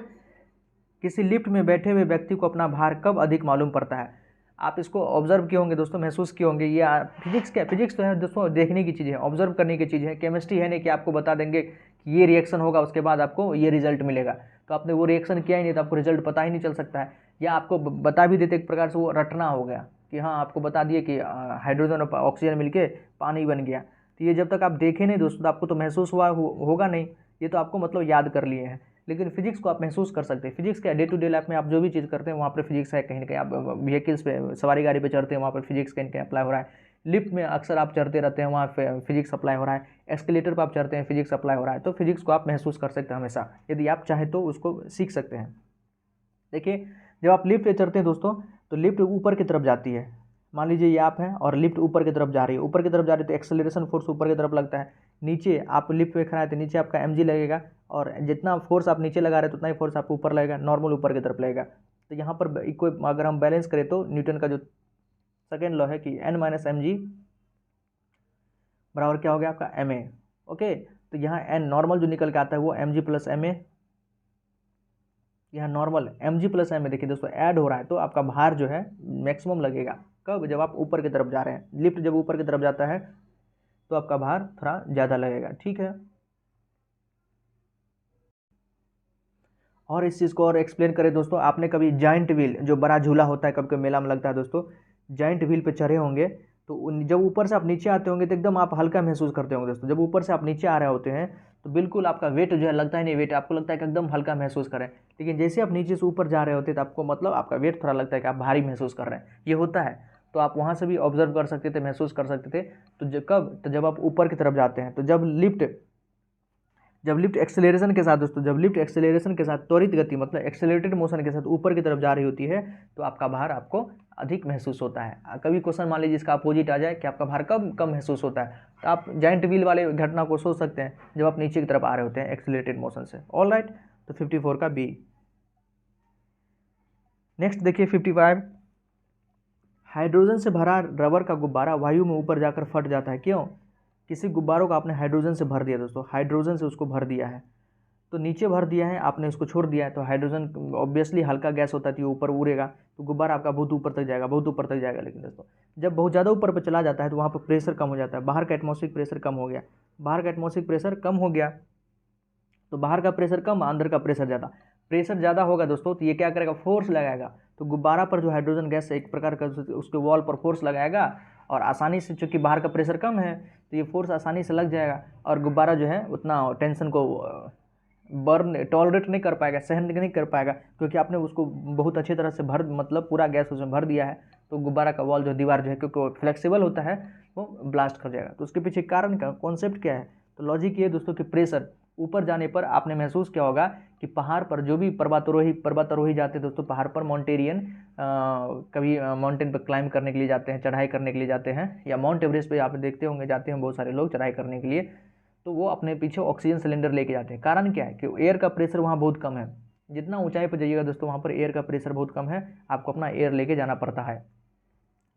S1: किसी लिफ्ट में बैठे हुए व्यक्ति को अपना भार कब अधिक मालूम पड़ता है? आप इसको ऑब्जर्व किए होंगे दोस्तों, महसूस किए होंगे। ये फिजिक्स क्या, फिजिक्स तो है दोस्तों देखने की चीज़ है, ऑब्जर्व करने की चीज़ है। केमिस्ट्री है नहीं कि आपको बता देंगे कि ये रिएक्शन होगा उसके बाद आपको ये रिजल्ट मिलेगा, तो आपने वो रिएक्शन किया ही नहीं तो आपको रिजल्ट पता ही नहीं चल सकता है। या आपको बता भी देते एक प्रकार से वो रटना हो गया कि हाँ आपको बता दिए कि हाइड्रोजन और ऑक्सीजन मिलके पानी बन गया। तो ये जब तक आप देखें नहीं दोस्तों तो आपको तो महसूस होगा नहीं, ये तो आपको मतलब याद कर लिए हैं। लेकिन फिजिक्स को आप महसूस कर सकते हैं। फिजिक्स क्या, डे टू डे लाइफ में आप जो भी चीज़ करते हैं वहाँ पर फिजिक्स है कहीं ना कहीं। आप व्हीकल्स पे सवारी गाड़ी पे चढ़ते हैं वहाँ पर फिजिक्स कहीं ना कहीं अप्लाई हो रहा है। लिफ्ट में अक्सर आप चढ़ते रहते हैं वहाँ पे फिजिक्स अप्लाई हो रहा है। एस्केलेटर पर आप चढ़ते हैं फिजिक्स अप्लाई हो रहा है। तो फिजिक्स को आप महसूस कर सकते हैं हमेशा, यदि आप चाहें तो उसको सीख सकते हैं। देखिए जब आप लिफ्ट पे चढ़ते हैं दोस्तों तो लिफ्ट ऊपर की तरफ जाती है। मान लीजिए ये आप हैं और लिफ्ट ऊपर की तरफ जा रही है, ऊपर की तरफ जा रही है तो एक्सेलरेशन फोर्स ऊपर की तरफ लगता है। नीचे आप लिफ्ट पे खड़ा है तो नीचे आपका mg लगेगा, और जितना फोर्स आप नीचे लगा रहे हैं उतना ही फोर्स आपको ऊपर लगेगा, नॉर्मल ऊपर की तरफ लगेगा। तो यहाँ पर इक्वल अगर हम बैलेंस करें तो न्यूटन का जो सेकेंड लॉ है कि n - mg बराबर क्या हो गया आपका ma। ओके, तो यहाँ n नॉर्मल जो निकल के आता है वो mg + ma, यहाँ नॉर्मल mg + ma देखिए दोस्तों ऐड हो रहा है, तो आपका भार जो है मैक्सिमम लगेगा कब, जब आप ऊपर की तरफ जा रहे हैं। लिफ्ट जब ऊपर की तरफ जाता है तो आपका भार थोड़ा ज़्यादा लगेगा, ठीक है। और इस चीज़ को और एक्सप्लेन करें दोस्तों, आपने कभी जाइंट व्हील जो बड़ा झूला होता है कभी कभी मेला में लगता है दोस्तों, जाइंट व्हील पे चढ़े होंगे तो जब ऊपर से आप नीचे आते होंगे तो एकदम आप हल्का महसूस करते होंगे दोस्तों। जब ऊपर से आप नीचे आ रहे होते हैं तो बिल्कुल आपका वेट जो है लगता ही नहीं, वेट आपको लगता है कि एकदम हल्का महसूस करें। लेकिन जैसे आप नीचे से ऊपर जा रहे होते हैं तो आपको मतलब आपका वेट थोड़ा लगता है कि आप भारी महसूस कर रहे हैं, ये होता है। तो आप वहाँ से भी ऑब्जर्व कर सकते थे, महसूस कर सकते थे। तो कब, तो जब आप ऊपर की तरफ जाते हैं। तो जब लिफ्ट एक्सेलरेशन के साथ दोस्तों, जब लिफ्ट एक्सेलरेशन के साथ त्वरित गति मतलब एक्सेलरेटेड मोशन के साथ ऊपर की तरफ जा रही होती है तो आपका भार आपको अधिक महसूस होता है। कभी क्वेश्चन मान लीजिए इसका अपोजिट आ जाए कि आपका भार कब कम महसूस होता है, तो आप जाइंट व्हील वाले घटना को सोच सकते हैं जब आप नीचे की तरफ आ रहे होते हैं एक्सेलरेटेड मोशन से। ऑल राइट, तो 54 का बी। नेक्स्ट देखिए 55, हाइड्रोजन से भरा रबर का गुब्बारा वायु में ऊपर जाकर फट जाता है, क्यों? किसी गुब्बारों को आपने हाइड्रोजन से भर दिया दोस्तों, हाइड्रोजन से उसको भर दिया है, तो नीचे भर दिया है आपने, उसको छोड़ दिया है, तो हाइड्रोजन ऑब्वियसली हल्का गैस होता है तो ऊपर उड़ेगा, तो गुब्बारा आपका बहुत ऊपर तक जाएगा, बहुत ऊपर तक जाएगा। लेकिन दोस्तों जब बहुत ज़्यादा ऊपर पर चला जाता है तो वहाँ पर प्रेशर कम हो जाता है, बाहर का एटमॉस्फेरिक प्रेशर कम हो गया, बाहर का एटमॉस्फेरिक प्रेशर कम हो गया, तो बाहर का प्रेशर कम, अंदर का प्रेशर ज़्यादा। प्रेशर ज़्यादा होगा दोस्तों तो ये क्या करेगा, फोर्स लगाएगा। तो गुब्बारा पर जो हाइड्रोजन गैस है एक प्रकार का उसके वॉल पर फोर्स लगाएगा, और आसानी से, चूँकि बाहर का प्रेशर कम है तो ये फोर्स आसानी से लग जाएगा, और गुब्बारा जो है उतना टेंशन को बर्न टॉलरेट नहीं कर पाएगा, सहन नहीं कर पाएगा, क्योंकि आपने उसको बहुत अच्छी तरह से भर मतलब पूरा गैस उसमें भर दिया है। तो गुब्बारा का वॉल जो दीवार जो है क्योंकि वो फ्लेक्सिबल होता है वो ब्लास्ट कर जाएगा। तो उसके पीछे कारण का कॉन्सेप्ट क्या है, तो लॉजिक ये दोस्तों कि प्रेशर ऊपर जाने पर आपने महसूस किया होगा कि पहाड़ पर जो भी पर्वतारोही जाते हैं दोस्तों, पहाड़ पर माउंटेरियन कभी माउंटेन पर क्लाइंब करने के लिए जाते हैं, चढ़ाई करने के लिए जाते हैं, या माउंट एवरेस्ट पे आप देखते होंगे जाते हैं बहुत सारे लोग चढ़ाई करने के लिए, तो वो अपने पीछे ऑक्सीजन सिलेंडर लेके जाते हैं। कारण क्या है कि एयर का प्रेशर वहाँ बहुत कम है। जितना ऊंचाई पर जाइएगा दोस्तों वहाँ पर एयर का प्रेशर बहुत कम है, आपको अपना एयर लेके जाना पड़ता है।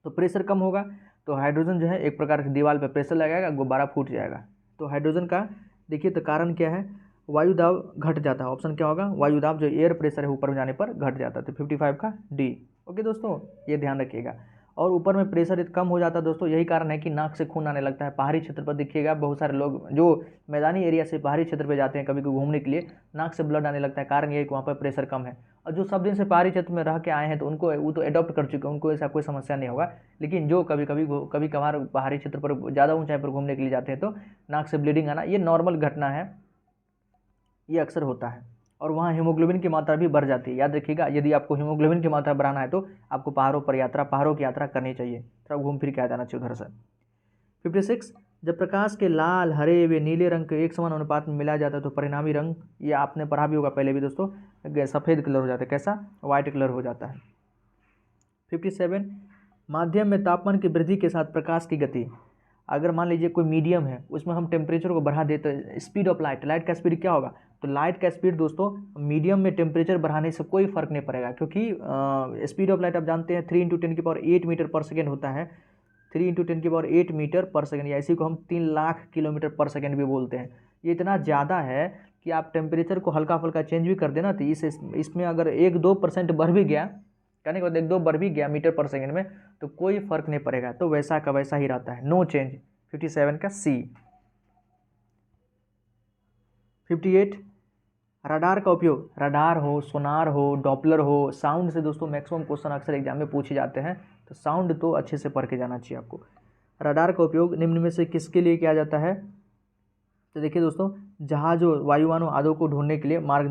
S1: तो प्रेशर कम होगा तो हाइड्रोजन जो है एक प्रकार से दीवार पर प्रेशर लगाएगा, गुब्बारा फूट जाएगा। तो हाइड्रोजन का देखिए तो कारण क्या है, वायु दाब घट जाता है। ऑप्शन क्या होगा, वायु दाब जो एयर प्रेशर है ऊपर जाने पर घट जाता है। तो 55 का डी। ओके दोस्तों, ये ध्यान रखिएगा। और ऊपर में प्रेशर कम हो जाता है दोस्तों, यही कारण है कि नाक से खून आने लगता है। पहाड़ी क्षेत्र पर देखिएगा बहुत सारे लोग जो मैदानी एरिया से पहाड़ी क्षेत्र पर जाते हैं कभी कभी घूमने के लिए, नाक से ब्लड आने लगता है। कारण ये है कि वहाँ पर प्रेशर कम है। और जो सब दिन से पहाड़ी क्षेत्र में रह के आए हैं तो उनको वो तो एडॉप्ट कर चुके हैं, उनको ऐसा कोई समस्या नहीं होगा। लेकिन जो कभी कभार पहाड़ी क्षेत्र पर ज़्यादा ऊंचाई पर घूमने के लिए जाते हैं तो नाक से ब्लीडिंग आना ये नॉर्मल घटना है, ये अक्सर होता है। और वहाँ हीमोग्लोबिन की मात्रा भी बढ़ जाती है। याद रखिएगा, यदि आपको हीमोग्लोबिन की मात्रा बढ़ाना है तो आपको पहाड़ों की यात्रा करनी चाहिए, थोड़ा घूम फिर के आ जाना चाहिए उधर से। 56, जब प्रकाश के लाल, हरे व नीले रंग के एक समान अनुपात में मिलाया जाता है तो परिणामी रंग, ये आपने पढ़ा भी होगा पहले भी दोस्तों, सफ़ेद कलर हो जाता है। कैसा, वाइट कलर हो जाता है। 57, माध्यम में तापमान की वृद्धि के साथ प्रकाश की गति, अगर मान लीजिए कोई मीडियम है, उसमें हम टेम्परेचर को बढ़ा दें तो स्पीड ऑफ लाइट का स्पीड क्या होगा, तो लाइट का स्पीड दोस्तों मीडियम में टेम्परेचर बढ़ाने से कोई फर्क नहीं पड़ेगा, क्योंकि स्पीड ऑफ लाइट आप जानते हैं 3 × 10⁸ मीटर पर सेकेंड होता है, 3 × 10⁸ मीटर पर सेकेंड, या इसी को हम 3 लाख किलोमीटर पर सेकेंड भी बोलते हैं। ये इतना ज़्यादा है कि आप टेम्परेचर को हल्का फुल्का चेंज भी कर देना तो इसमें अगर 1-2% बढ़ भी गया, कहने के बाद 1-2 बढ़ भी गया मीटर पर सेकेंड में, तो कोई फर्क नहीं पड़ेगा, तो वैसा का वैसा ही रहता है, नो चेंज। 57 का सी। 58 रडार का उपयोग, रडार हो, सोनार हो, डॉपलर हो, साउंड से दोस्तों मैक्सिमम क्वेश्चन अक्सर एग्जाम में पूछे जाते हैं, तो साउंड तो अच्छे से पढ़ के जाना चाहिए आपको। रडार का उपयोग निम्न में से किसके लिए किया जाता है, तो देखिए दोस्तों, जहाजों वायुयानों आदि को ढूंढने के लिए, मार्ग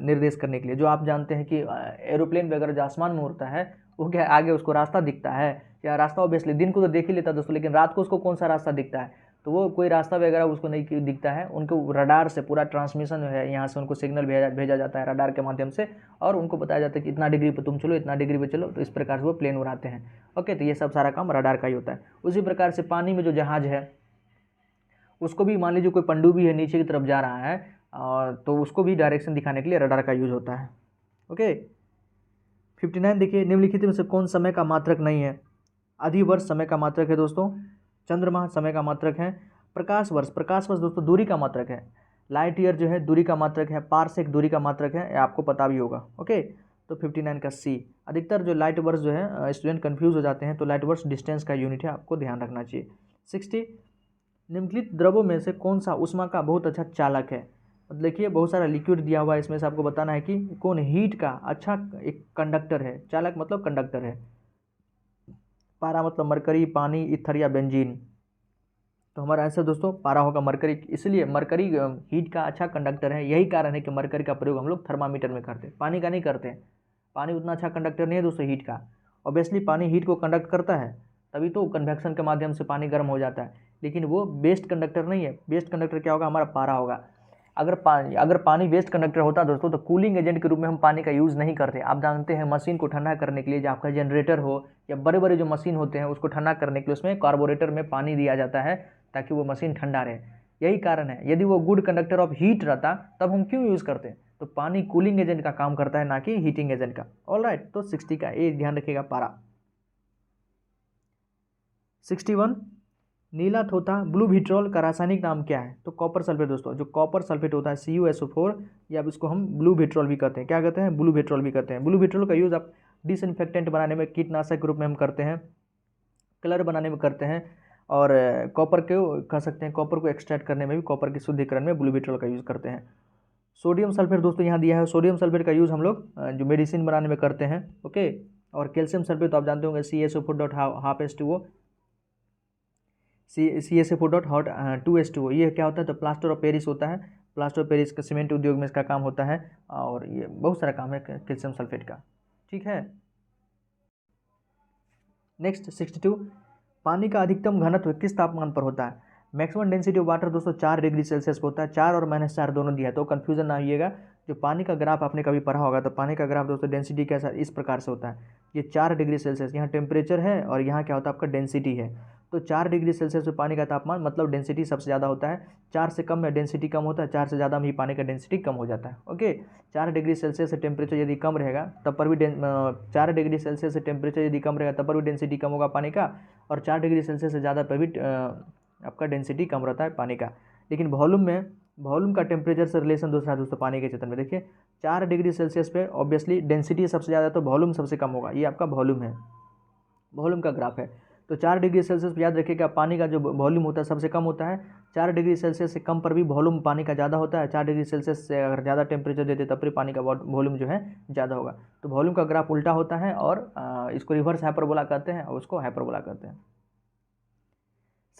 S1: निर्देश करने के लिए, जो आप जानते हैं कि एरोप्लेन वगैरह जो आसमान में उड़ता है वो क्या आगे उसको रास्ता दिखता है, या रास्ता ऑब्वियसली दिन को तो देख ही लेता है दोस्तों, लेकिन रात को उसको कौन सा रास्ता दिखता है, तो वो कोई रास्ता वगैरह उसको नहीं दिखता है, उनको रडार से पूरा ट्रांसमिशन जो है यहाँ से उनको सिग्नल भेजा जाता है रडार के माध्यम से, और उनको बताया जाता है कि इतना डिग्री पर तुम चलो, इतना डिग्री पर चलो, तो इस प्रकार से वो प्लेन उड़ाते हैं। ओके, तो ये सब सारा काम रडार का ही होता है। उसी प्रकार से पानी में जो जहाज है उसको भी, मान लीजिए कोई पनडुब्बी है नीचे की तरफ जा रहा है, और तो उसको भी डायरेक्शन दिखाने के लिए रडार का यूज होता है। ओके, 59 देखिए, निम्नलिखित में से कौन समय का मात्रक नहीं है, अधिवर्ष समय का मात्रक है दोस्तों, चंद्रमा समय का मात्रक है, प्रकाश वर्ष दोस्तों दूरी का मात्रक है, लाइट ईयर जो है दूरी का मात्रक है, पारसेक दूरी का मात्रक है, ये आपको पता भी होगा। ओके, तो 59 का सी। अधिकतर जो लाइट वर्ष जो है स्टूडेंट कंफ्यूज हो जाते हैं, तो लाइट वर्ष डिस्टेंस का यूनिट है, आपको ध्यान रखना चाहिए। 60 निम्नलिखित द्रवों में से कौन सा ऊष्मा का बहुत अच्छा चालक है, देखिए बहुत सारा लिक्विड दिया हुआ है, इसमें से आपको बताना है कि कौन हीट का अच्छा एक कंडक्टर है, चालक मतलब कंडक्टर है। पारा मतलब मरकरी, पानी, ईथर या बेंजीन, तो हमारा आंसर दोस्तों पारा होगा, मरकरी। इसलिए मरकरी हीट का अच्छा कंडक्टर है, यही कारण है कि मरकरी का प्रयोग हम लोग थर्मामीटर में करते हैं, पानी का नहीं करते हैं। पानी उतना अच्छा कंडक्टर नहीं है दोस्तों हीट का, ऑब्वियसली पानी हीट को कंडक्ट करता है, तभी तो कन्वेक्शन के माध्यम से पानी गर्म हो जाता है, लेकिन वो बेस्ट कंडक्टर नहीं है। बेस्ट कंडक्टर क्या होगा, हमारा पारा होगा। अगर पानी वेस्ट कंडक्टर होता दोस्तों तो कूलिंग एजेंट के रूप में हम पानी का यूज़ नहीं करते। आप जानते हैं मशीन को ठंडा करने के लिए, जो आपका जनरेटर हो या बड़े बड़े जो मशीन होते हैं उसको ठंडा करने के लिए उसमें कार्बोरेटर में पानी दिया जाता है ताकि वो मशीन ठंडा रहे, यही कारण है। यदि वो गुड कंडक्टर ऑफ हीट रहता तब हम क्यों यूज़ करते हैं, तो पानी कूलिंग एजेंट का काम करता है, ना कि हीटिंग एजेंट का। ऑलराइट, तो 60 का ए ध्यान रखिएगा, पारा। 61 नीला थोथा ब्लू विट्रोल का रासायनिक नाम क्या है, तो कॉपर सल्फेट दोस्तों, जो कॉपर सल्फेट होता है CuSO4, या अब इसको हम ब्लू विट्रोल भी कहते हैं, क्या कहते हैं, ब्लू विट्रोल भी कहते हैं। ब्लू विट्रोल का यूज़ आप डिसइंफेक्टेंट बनाने में, कीटनाशक के रूप में हम करते हैं, कलर बनाने में करते हैं, और कॉपर को कह सकते हैं, कॉपर को एक्सट्रैक्ट करने में भी, कॉपर के शुद्धिकरण में ब्लू विट्रोल का यूज़ करते हैं। सोडियम सल्फेट दोस्तों यहाँ दिया है, सोडियम सल्फेट का यूज़ हम लोग जो मेडिसिन बनाने में करते हैं। ओके, और कैल्शियम सल्फेट तो आप जानते होंगे CaSO4.2H2O, CaSO4.2H2O, ये क्या होता है, तो प्लास्टर ऑफ पेरिस होता है, प्लास्टर ऑफ पेरिस का सीमेंट उद्योग में इसका काम होता है, और ये बहुत सारा काम है कैल्शियम सल्फेट का। ठीक है, नेक्स्ट 62 पानी का अधिकतम घनत्व किस तापमान पर होता है। मैक्सिमम डेंसिटी ऑफ वाटर दोस्तों 4 डिग्री सेल्सियस पर होता है, 4 और -4 दोनों दिया है, तो कन्फ्यूजन ना होइएगा। जो पानी का ग्राफ आपने कभी पढ़ा होगा, तो पानी का ग्राफ दोस्तों डेंसिटी कैसा इस प्रकार से होता है, ये 4 डिग्री सेल्सियस यहाँ टेम्परेचर है, और यहाँ क्या होता है आपका डेंसिटी है, तो 4 डिग्री सेल्सियस में पानी का तापमान मतलब डेंसिटी सबसे ज़्यादा होता है, 4 से कम में डेंसिटी कम होता है, 4 से ज़्यादा में ही पानी का डेंसिटी कम हो जाता है। ओके, 4 डिग्री सेल्सियस से टेम्परेचर यदि कम रहेगा तब पर भी 4 डिग्री सेल्सियस से टेम्परेचर यदि कम रहेगा तब पर भी डेंसिटी कम होगा पानी का, और 4 डिग्री सेल्सियस से ज़्यादा पर भी आपका डेंसिटी कम रहता है पानी का। लेकिन वॉल्यूम का टेम्परेचर से रिलेशन दूसरा दोस्तों पानी के क्षेत्र में, देखिए 4 डिग्री सेल्सियस पे ऑब्वियसली डेंसिटी सबसे ज़्यादा, तो वॉल्यूम सबसे कम होगा, ये आपका वॉल्यूम है, वॉल्यूम का ग्राफ है। तो 4 डिग्री सेल्सियस पर याद रखिएगा पानी का जो वॉल्यूम होता है सबसे कम होता है, 4 डिग्री सेल्सियस से कम पर भी वॉल्यूम पानी का ज़्यादा होता है, 4 डिग्री सेल्सियस से अगर ज़्यादा टेम्परेचर देते तब भी पानी का वॉल्यूम जो है ज़्यादा होगा, तो वॉल्यूम का ग्राफ उल्टा होता है, और इसको रिवर्स हाइपरबोला कहते हैं और उसको हाइपरबोला कहते हैं।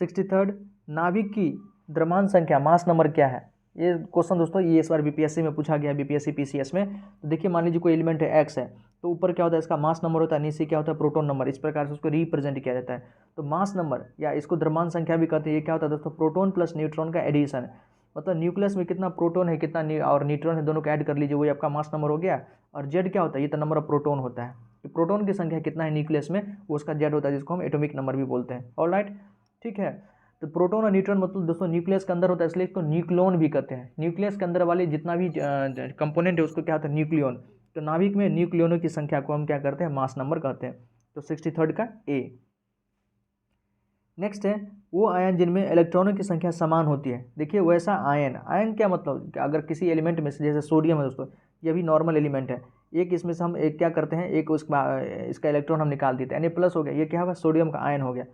S1: 63 नाभिक की द्रव्यमान संख्या मास नंबर क्या है, ये क्वेश्चन दोस्तों ये इस बार BPSC में पूछा गया, BPSC PCS में। तो देखिए मान लीजिए कोई एलिमेंट है X है, तो ऊपर क्या होता है इसका मास नंबर होता है, नीचे क्या होता है प्रोटॉन नंबर, इस प्रकार से उसको रिप्रेजेंट किया जाता है। तो मास नंबर या इसको द्रव्यमान संख्या भी कहते हैं, ये क्या होता है दोस्तों प्रोटॉन प्लस न्यूट्रॉन का एडिशन, मतलब न्यूक्लियस में कितना प्रोटॉन है कितना और न्यूट्रॉन है दोनों को ऐड कर लीजिए, वही आपका मास नंबर हो गया। और जेड क्या होता है, ये तो नंबर ऑफ प्रोटॉन होता है, प्रोटॉन की संख्या कितना है न्यूक्लियस में वो उसका जेड होता है, जिसको हम एटॉमिक नंबर भी बोलते हैं। ऑलराइट, ठीक है। तो प्रोटॉन और न्यूट्रॉन मतलब दोस्तों न्यूक्लियस के अंदर होता है, इसलिए इसको न्यूक्लियन भी कहते हैं। न्यूक्लियस के अंदर वाले जितना भी कंपोनेंट है उसको क्या होता है, न्यूक्लियन। तो नाभिक में न्यूक्लियनों की संख्या को हम क्या करते हैं, मास नंबर कहते हैं। तो 63 का ए। नेक्स्ट है वो आयन जिनमें इलेक्ट्रॉनों की संख्या समान होती है। देखिए वैसा आयन, आयन क्या मतलब, अगर किसी एलिमेंट में से, जैसे सोडियम है दोस्तों, ये भी नॉर्मल एलिमेंट है, एक इसमें से हम एक क्या करते हैं, एक इसका इलेक्ट्रॉन हम निकाल देते हैं, Na+ हो गया, ये क्या होगा, सोडियम का आयन हो गया।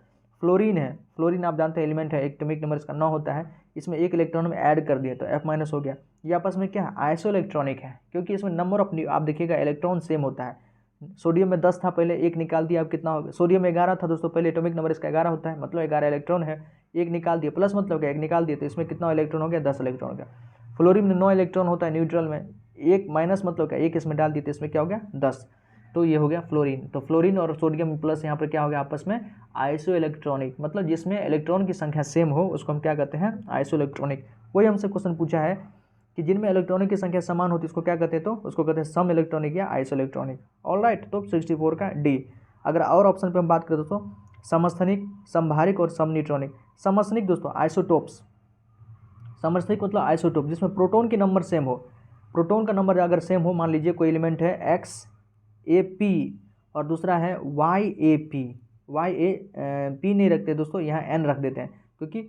S1: फ्लोरीन है, फ्लोरीन आप जानते हैं एलिमेंट है, एटॉमिक नंबर इसका 9 होता है, इसमें एक इलेक्ट्रॉन हम ऐड कर दिए तो F- हो गया। ये आपस में क्या है, आइसो इलेक्ट्रॉनिक है, क्योंकि इसमें नंबर ऑफ, आप देखिएगा इलेक्ट्रॉन सेम होता है। सोडियम में 10 था पहले, एक निकाल दिया, अब कितना हो गया, सोडियम में 11 था दोस्तों पहले, एटॉमिक नंबर इसका 11 होता है, मतलब 11 इलेक्ट्रॉन है, एक निकाल दिया, प्लस मतलब क्या, एक निकाल दिया तो इसमें कितना इलेक्ट्रॉन हो गया, 10 इलेक्ट्रॉन हो गया। फ्लोरीन में 9 इलेक्ट्रॉन होता है न्यूट्रल में, एक माइनस मतलब क्या, एक इसमें डाल दिए तो इसमें क्या हो गया, 10, तो ये हो गया फ्लोरीन। तो फ्लोरीन और सोडियम प्लस यहाँ पर क्या हो गया आपस में, आइसो इलेक्ट्रॉनिक, मतलब जिसमें इलेक्ट्रॉन की संख्या सेम हो उसको हम क्या कहते हैं, आइसो इलेक्ट्रॉनिक। वही हमसे क्वेश्चन पूछा है कि जिनमें इलेक्ट्रॉनों की संख्या समान होती है उसको क्या कहते हैं, तो उसको कहते हैं सम इलेक्ट्रॉनिक या आइसो इलेक्ट्रॉनिक। ऑलराइट, तो 64 का डी। अगर और ऑप्शन पे हम बात करें दोस्तों, समस्थानिक, समभारिक और समन्यूट्रॉनिक। समस्थानिक दोस्तों आइसोटोप्स, समस्थानिक मतलब आइसोटोप जिसमें प्रोटॉन के नंबर सेम हो, प्रोटॉन का नंबर अगर सेम हो, मान लीजिए कोई एलिमेंट है XAP और दूसरा है YAP, YAP नहीं रखते दोस्तों, यहाँ N रख देते हैं, क्योंकि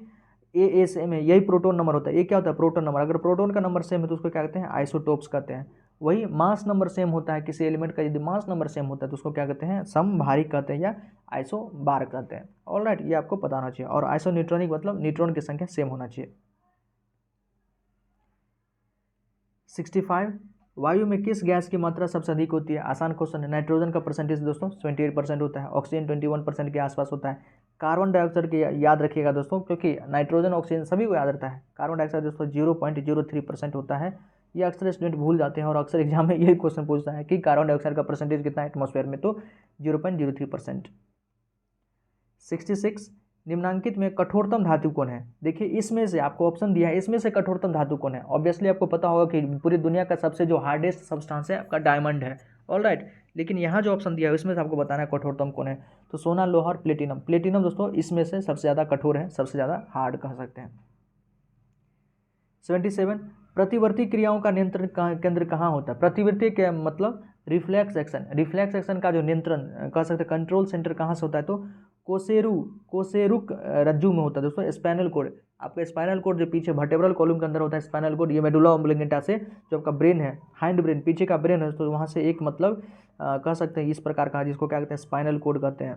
S1: AA सेम है, यही प्रोटॉन नंबर होता है। ये क्या होता है, प्रोटॉन नंबर। अगर प्रोटॉन का नंबर सेम है तो उसको क्या कहते हैं, आइसोटोप्स कहते हैं। वही मास नंबर सेम होता है, किसी एलिमेंट का यदि मास नंबर सेम होता है तो उसको क्या कहते हैं, समभारिक कहते हैं या आइसोबार कहते हैं। ऑलराइट, ये आपको पता होना चाहिए। और आइसोन्यूट्रॉनिक मतलब न्यूट्रॉन की संख्या सेम होना चाहिए। 65, वायु में किस गैस की मात्रा सबसे अधिक होती है। आसान क्वेश्चन है। नाइट्रोजन का परसेंटेज दोस्तों 28% होता है, ऑक्सीजन 21% के आसपास होता है। कार्बन डाइऑक्साइड की याद रखिएगा दोस्तों, क्योंकि नाइट्रोजन ऑक्सीजन सभी को याद रहता है, कार्बन डाइऑक्साइड दोस्तों 0.03% होता है। ये अक्सर स्टूडेंट भूल जाते हैं और अक्सर एग्जाम में यही क्वेश्चन पूछता है कि कार्बन डाइऑक्साइड का परसेंटेज कितना है एटमॉस्फेयर में, तो 0.03%। 66, निम्नांकित में कठोरतम धातु कौन है। देखिए इसमें से आपको ऑप्शन दिया है, इसमें से कठोरतम धातु कौन है। ऑब्वियसली आपको पता होगा कि पूरी दुनिया का सबसे जो हार्डेस्ट सब्सटेंस है आपका डायमंड है, ऑलराइट। लेकिन यहाँ जो ऑप्शन दिया है उसमें से आपको बताना है कठोरतम कौन है, तो सोना, लोहा और प्लेटिनम। प्लेटिनम दोस्तों इसमें से सबसे ज़्यादा कठोर है, सबसे ज़्यादा हार्ड कह सकते हैं। 77, प्रतिवर्ती क्रियाओं का नियंत्रण केंद्र कहाँ होता है। प्रतिवर्ती के मतलब रिफ्लेक्स एक्शन, रिफ्लेक्स एक्शन का जो नियंत्रण कह सकते हैं कंट्रोल सेंटर कहाँ से होता है, तो कोसेरुक रज्जु में होता है दोस्तों। स्पाइनल कोड, आपका स्पाइनल कोड जो पीछे वर्टेब्रल कॉलम के अंदर होता है स्पाइनल कोड, ये मेडुला ओब्लिंगेटा से जो आपका ब्रेन है, हाइंड ब्रेन, पीछे का ब्रेन है, तो वहाँ से एक मतलब कह सकते हैं इस प्रकार का, जिसको क्या कहते हैं स्पाइनल कोड कहते हैं।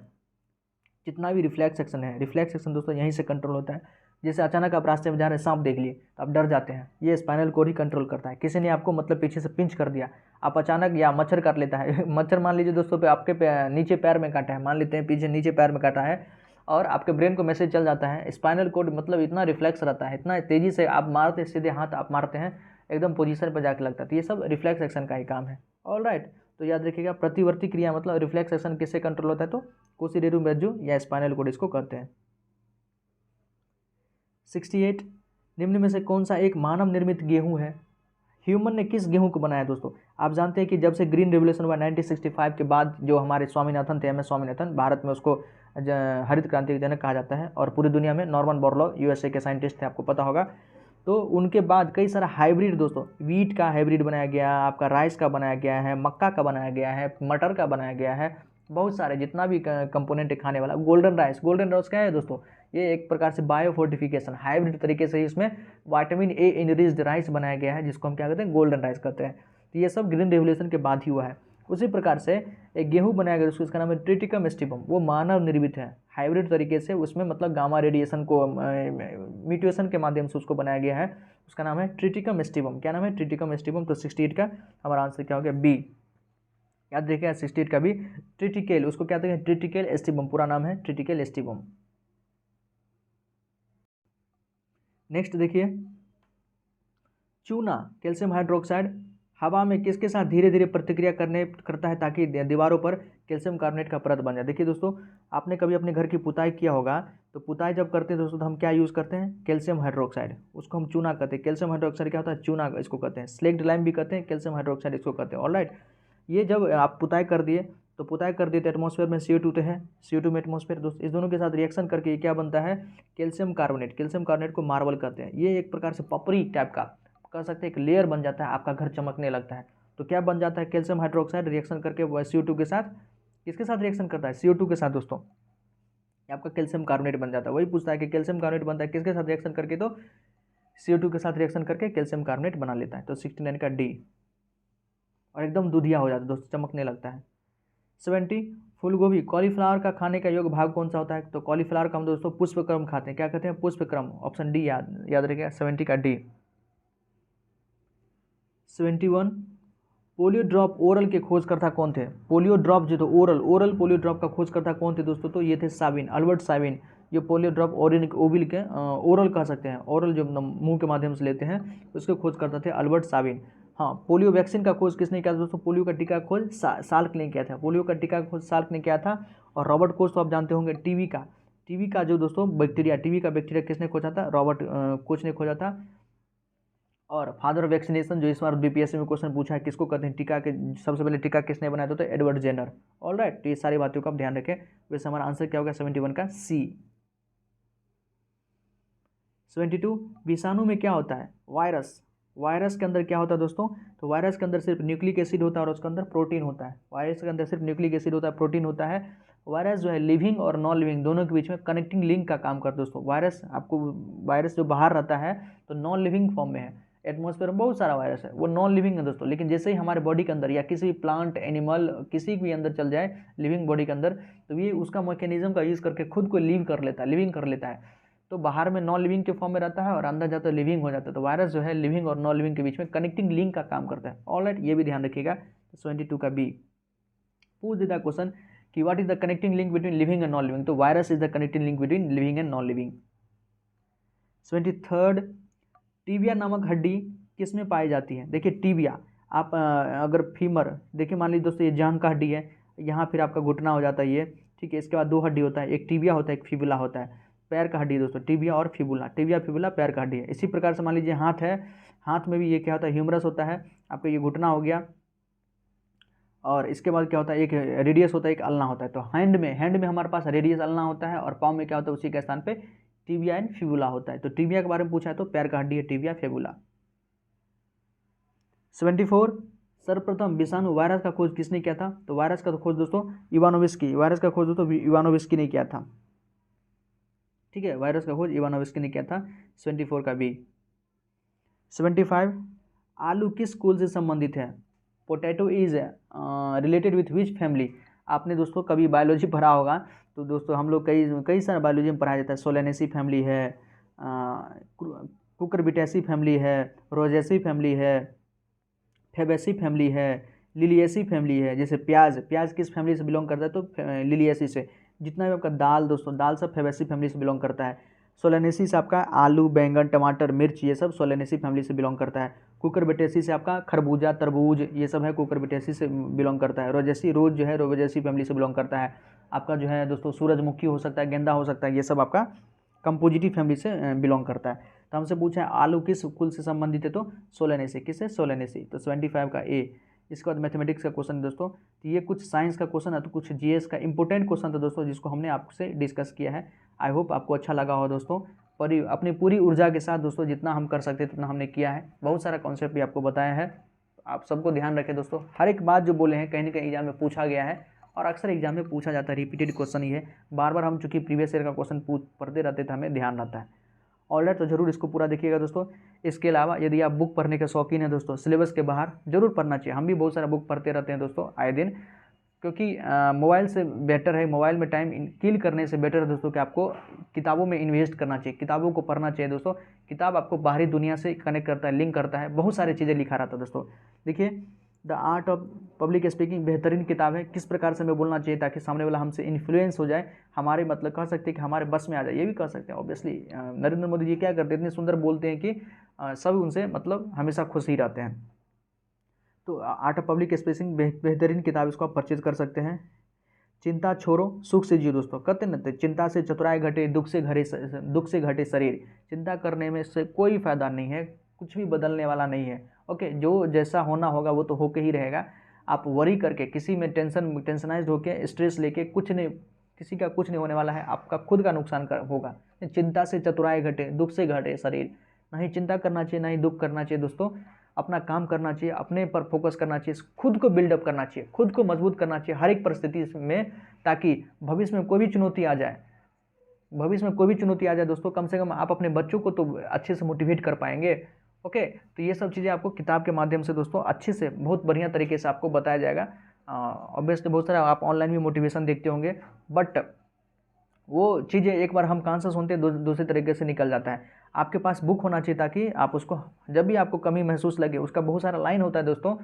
S1: जितना भी रिफ्लेक्स एक्शन है, रिफ्लेक्स एक्शन दोस्तों यहीं से कंट्रोल होता है। जैसे अचानक आप रास्ते में जा रहे हैं, सांप देख लिए तो आप डर जाते हैं, ये स्पाइनल कोड ही कंट्रोल करता है। किसी ने आपको मतलब पीछे से पिंच कर दिया, आप अचानक, या मच्छर काट लेता है मच्छर मान लीजिए दोस्तों पे आपके नीचे पैर में काटा है, मान लेते हैं पीछे नीचे पैर में काटा है, और आपके ब्रेन को मैसेज चल जाता है। स्पाइनल कोड मतलब इतना रिफ्लेक्स रहता है, इतना तेज़ी से आप मारते, सीधे हाथ आप मारते हैं, एकदम पोजीशन पर जाके लगता है। तो ये सब रिफ्लेक्स एक्शन का ही काम है, ऑलराइट। तो याद रखिएगा प्रतिवर्ती क्रिया मतलब रिफ्लेक्स एक्शन किससे कंट्रोल होता है, तो कोशिरेरु मज्जु या स्पाइनल कोड इसको कहते हैं। 68, निम्न में से कौन सा एक मानव निर्मित गेहूं है। ह्यूमन ने किस गेहूं को बनाया दोस्तों। आप जानते हैं कि जब से ग्रीन रेवोल्यूशन हुआ 1965 के बाद, जो हमारे स्वामीनाथन थे, MS स्वामीनाथन, भारत में उसको हरित क्रांति के जनक कहा जाता है, और पूरी दुनिया में नॉर्मन बोरलॉग USA के साइंटिस्ट थे, आपको पता होगा। तो उनके बाद कई सारा हाइब्रिड दोस्तों, वीट का हाइब्रिड बनाया गया, आपका राइस का बनाया गया है, मक्का का बनाया गया है, मटर का बनाया गया है, बहुत सारे जितना भी कंपोनेंट है खाने वाला। गोल्डन राइस, गोल्डन राइस क्या है दोस्तों, ये एक प्रकार से बायोफोर्टिफिकेशन हाइब्रिड तरीके से इसमें विटामिन A इनरिच्ड राइस बनाया गया है, जिसको हम क्या कहते हैं, गोल्डन राइस कहते हैं। तो ये सब ग्रीन रेवोल्यूशन के बाद ही हुआ है। उसी प्रकार से एक गेहूं बनाया गया दोस्तों, इसका नाम है ट्रिटिकम स्टिबम, वो मानव निर्मित है हाइब्रिड तरीके से, उसमें मतलब गामा रेडिएशन को म्यूटेशन के माध्यम से उसको बनाया गया है, उसका नाम है ट्रिटिकम स्टिबम। क्या नाम है, ट्रिटिकम स्टिबम। तो 68 का हमारा आंसर क्या हो गया, बी। याद रखिएगा 68 का भी, ट्रिटिकेल, उसको क्या कहते हैं, ट्रिटिकेल स्टिबम, पूरा नाम है ट्रिटिकेल स्टिबम। नेक्स्ट देखिए, चूना, कैल्शियम हाइड्रोक्साइड हवा में किसके साथ धीरे धीरे प्रतिक्रिया करता है ताकि दीवारों पर कैल्शियम कार्बोनेट का परत बन जाए। देखिए दोस्तों, आपने कभी अपने घर की पुताई किया होगा, तो पुताई जब करते हैं दोस्तों तो हम क्या यूज़ करते हैं, कैल्शियम हाइड्रोक्साइड, उसको हम चूना कहते हैं। कैल्शियम हाइड्रोक्साइड क्या होता है, चूना इसको कहते हैं। स्लेक्ड लाइम भी कहते हैं, कैल्शियम हाइड्रोक्साइड इसको कहते हैं, ऑलराइट। ये जब आप पुताई कर दिए तो तो पोताई कर देते एटमॉस्फेयर में CO2 तो है, CO2 में एटमॉस्फेयर दोस्त, इस दोनों के साथ रिएक्शन करके ये क्या बनता है, कैल्शियम कार्बोनेट। कैल्शियम कार्बोनेट को मार्बल कहते हैं। ये एक प्रकार से पपरी टाइप का कह सकते हैं, एक लेयर बन जाता है, आपका घर चमकने लगता है। तो क्या बन जाता है, कैल्शियम हाइड्रोक्साइड रिएक्शन करके CO2 के साथ, किसके साथ रिएक्शन करता है, CO2 के साथ दोस्तों, आपका कैल्शियम कार्बोनेट बन जाता है। वही पूछता है कि कैल्शियम कार्बोनेट बनता है किसके साथ रिएक्शन करके, तो CO2 के साथ रिएक्शन करके कैल्शियम कार्बोनेट बना लेता है। तो 69 का डी, और एकदम दूधिया हो जाता है दोस्तों, चमकने लगता है। 70 फूलगोभी, कॉलीफ्लावर का खाने का योग्य भाग कौन सा होता है, तो कॉलीफ्लावर का हम दोस्तों पुष्पक्रम खाते हैं। क्या कहते हैं, पुष्पक्रम। ऑप्शन डी याद रखिएगा, 70 का डी। 71 पोलियो ड्रॉप ओरल के खोजकर्ता कौन थे। पोलियो ड्रॉप जो तो ओरल पोलियो ड्रॉप का खोजकर्ता कौन थे दोस्तों, तो ये थे साबिन, अल्बर्ट साबिन। जो पोलियो ड्रॉप ओविल के ओरल कह सकते हैं, ओरल जो मुंह के माध्यम से लेते हैं, उसके खोजकर्ता थे अल्बर्ट साबिन। हाँ, पोलियो वैक्सीन का खोज किसने किया था दोस्तों, पोलियो का टीका का खोज साल्क ने किया था। पोलियो का टीका का खोज साल्क ने किया था। और रॉबर्ट कोच तो आप जानते होंगे, टीबी का जो दोस्तों बैक्टीरिया, टीबी का बैक्टीरिया किसने खोजा था, रॉबर्ट कोच ने खोजा था। और फादर वैक्सीनेशन जो इस बार बीपीएससी में क्वेश्चन पूछा है, किसको कहते हैं, टीका के सबसे पहले टीका किसने बनाया था, तो एडवर्ड जेनर। ऑल राइट, तो ये सारी बातों का आप ध्यान रखें। वैसे हमारा आंसर क्या होगा, 71 का सी। 72 विषाणु में क्या होता है, वायरस के अंदर क्या होता है दोस्तों, तो वायरस के अंदर सिर्फ न्यूक्लिक एसिड होता है और उसके अंदर प्रोटीन होता है। वायरस के अंदर सिर्फ न्यूक्लिक एसिड होता है, प्रोटीन होता है। वायरस जो है लिविंग और नॉन लिविंग दोनों के बीच में कनेक्टिंग लिंक का काम करता है दोस्तों। वायरस जो बाहर रहता है तो नॉन लिविंग फॉर्म में है। एटमॉस्फेयर में बहुत सारा वायरस है, वो नॉन लिविंग है दोस्तों, लेकिन जैसे ही हमारे बॉडी के अंदर या किसी भी प्लांट एनिमल किसी भी अंदर चल जाए लिविंग बॉडी के अंदर, तो ये उसका मैकेनिज्म का यूज़ करके खुद को लिविंग कर लेता है। तो बाहर में नॉन लिविंग के फॉर्म में रहता है और अंदर जाता है लिविंग हो जाता है। तो वायरस जो है लिविंग और नॉन लिविंग के बीच में कनेक्टिंग लिंक का काम करता है। ऑलराइट, ये भी ध्यान रखिएगा। 72 का बी पूछ देता क्वेश्चन कि what is the connecting link between living and non living, तो virus is the connecting link between living and non living. 73 tibia नामक हड्डी किस में पाई जाती है। देखिए टीबिया, आप अगर फीमर देखिए, मान लीजिए दोस्तों ये जांघ का हड्डी है, यहाँ फिर आपका घुटना हो जाता है ये, ठीक है। इसके बाद दो हड्डी होता है, एक टीबिया होता है, एक फिबुला होता है। पैर का हड्डी दोस्तों, टीबिया और फिबुला, टीबिया फिबुला पैर का हड्डी है। इसी प्रकार से मान लीजिए हाथ है, हाथ में भी ये क्या होता है, ह्यूमरस होता है, आपका ये घुटना हो गया। और इसके बाद क्या होता है, एक रेडियस होता है, एक अल्ना होता है। तो हैंड में हमारे पास रेडियस अल्ना होता है, और पाँव में क्या होता है, उसी के स्थान पे टीबिया एंड फिबुला होता है। तो टीबिया के बारे में पूछा है तो पैर का हड्डी है टीबिया फिबुला। 74 सर्वप्रथम विषाणु वायरस का खोज किसने किया था, तो वायरस का खोज दोस्तों इवानोविस्की, वायरस का खोज दोस्तों इवानोविस्की ने किया था, ठीक है। वायरस का खोज इवानोविस्की ने किया था। 74 का बी। 75 आलू किस कुल से संबंधित है, potato is related with which family. आपने दोस्तों कभी बायोलॉजी पढ़ा होगा, तो दोस्तों हम लोग कई सारा बायोलॉजी में पढ़ाया जाता है। सोलेनेसी फैमिली है, कुकुरबिटेसी फैमिली है, रोजेसी फैमिली है, फेबेसी फैमिली है, लिलिएसी फैमिली है। जैसे प्याज किस फैमिली से बिलोंग करता है, तो लिलिएसी से। जितना भी आपका दाल दोस्तों, दाल सब फेबेसी फैमिली से बिलोंग करता है। सोलेनेसी से आपका आलू, बैंगन, टमाटर, मिर्च, ये सब सोलेनेसी फैमिली से बिलोंग करता है। कुकुरबिटेसी से आपका खरबूजा, तरबूज, ये सब है कुकुरबिटेसी से बिलोंग करता है। रोज जो है रोजेसी फैमिली से बिलोंग करता है। आपका जो है दोस्तों सूरजमुखी हो सकता है, गेंदा हो सकता है, ये सब आपका कंपोजिटिव फैमिली से बिलोंग करता है। तो हमसे पूछा है आलू किस कुल से संबंधित है, तो सोलेनेसी, किससे, सोलेनेसी। तो 75 का ए। इसके बाद मैथमेटिक्स का क्वेश्चन दोस्तों, तो ये कुछ साइंस का क्वेश्चन है, तो कुछ जीएस का इंपॉर्टेंट क्वेश्चन था दोस्तों, जिसको हमने आपसे डिस्कस किया है। आई होप आपको अच्छा लगा हो दोस्तों। पर अपनी पूरी ऊर्जा के साथ दोस्तों जितना हम कर सकते उतना हमने किया है। बहुत सारा कॉन्सेप्ट भी आपको बताया है। आप सबको ध्यान रखें दोस्तों, हर एक बात जो बोले हैं कहीं ना कहीं एग्जाम में पूछा गया है, और अक्सर एग्जाम में पूछा जाता है, रिपीटेड क्वेश्चन ही है। बार बार हम चूंकि प्रीवियस ईयर का क्वेश्चन पढ़ते रहते थे, हमें ध्यान रहता है। ऑलराइट, तो जरूर इसको पूरा देखिएगा दोस्तों। इसके अलावा यदि आप बुक पढ़ने के शौकीन हैं दोस्तों, सिलेबस के बाहर जरूर पढ़ना चाहिए। हम भी बहुत सारा बुक पढ़ते रहते हैं दोस्तों आए दिन, क्योंकि मोबाइल से बेटर है, मोबाइल में टाइम किल करने से बेटर है दोस्तों कि आपको किताबों में इन्वेस्ट करना चाहिए, किताबों को पढ़ना चाहिए दोस्तों। किताब आपको बाहरी दुनिया से कनेक्ट करता है, लिंक करता है, बहुत सारी चीज़ें लिखा रहता है दोस्तों। देखिए the art of public speaking बेहतरीन किताब है, किस प्रकार से हमें बोलना चाहिए ताकि सामने वाला हमसे इन्फ्लुएंस हो जाए, हमारे मतलब कह सकते हैं कि हमारे बस में आ जाए, ये भी कह सकते हैं। ऑब्वियसली नरेंद्र मोदी जी क्या करते हैं, इतने सुंदर बोलते हैं कि सब उनसे मतलब हमेशा खुश ही रहते हैं। तो आर्ट ऑफ पब्लिक स्पीकिंग बेहतरीन किताब, इसको आप परचेज कर सकते हैं। चिंता छोड़ो सुख से जियो दोस्तों, कहते न, चिंता से चतुराई घटे, दुख से घटे शरीर। चिंता करने में से कोई फायदा नहीं है, कुछ भी बदलने वाला नहीं है। ओके, जो जैसा होना होगा वो तो होके ही रहेगा। आप वरी करके किसी में टेंशनाइज होकर स्ट्रेस लेके कुछ नहीं, किसी का कुछ नहीं होने वाला है, आपका खुद का नुकसान होगा। चिंता से चतुराई घटे, दुख से घटे शरीर। नहीं चिंता करना चाहिए, नहीं दुख करना चाहिए दोस्तों। अपना काम करना चाहिए, अपने पर फोकस करना चाहिए, खुद को बिल्डअप करना चाहिए, खुद को मजबूत करना चाहिए हर एक परिस्थिति में, ताकि भविष्य में कोई भी चुनौती आ जाए, दोस्तों कम से कम आप अपने बच्चों को तो अच्छे से मोटिवेट कर पाएंगे। ओके, तो ये सब चीज़ें आपको किताब के माध्यम से दोस्तों अच्छे से बहुत बढ़िया तरीके से आपको बताया जाएगा। ऑब्वियसली बहुत सारा आप ऑनलाइन भी मोटिवेशन देखते होंगे, बट वो चीज़ें एक बार हम कान से सुनते हैं दूसरे तरीके से निकल जाता है। आपके पास बुक होना चाहिए ताकि आप उसको, जब भी आपको कमी महसूस लगे, उसका बहुत सारा लाइन होता है दोस्तों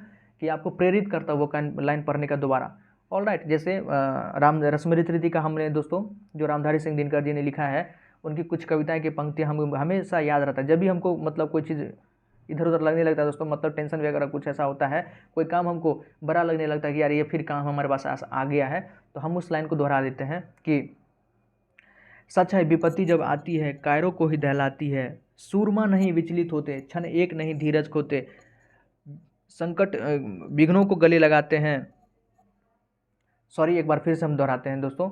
S1: कि आपको प्रेरित करता है वो लाइन पढ़ने का दोबारा। ऑल राइट, जैसे रश्मिरथ ऋतु का हमने दोस्तों जो रामधारी सिंह दिनकर जी ने लिखा है, उनकी कुछ कविताएं की पंक्तियां हम हमेशा याद रहता है। जब भी हमको मतलब कोई चीज़ इधर उधर लगने लगता है दोस्तों, मतलब टेंशन वगैरह कुछ ऐसा होता है, कोई काम हमको बड़ा लगने लगता है कि यार ये फिर काम हमारे पास आ गया है, तो हम उस लाइन को दोहरा देते हैं कि सच है विपत्ति जब आती है कायरों को ही दहलाती है, सूरमा नहीं विचलित होते, क्षण एक नहीं धीरज खोते, संकट विघ्नों को गले लगाते हैं। सॉरी, एक बार फिर से हम दोहराते हैं दोस्तों।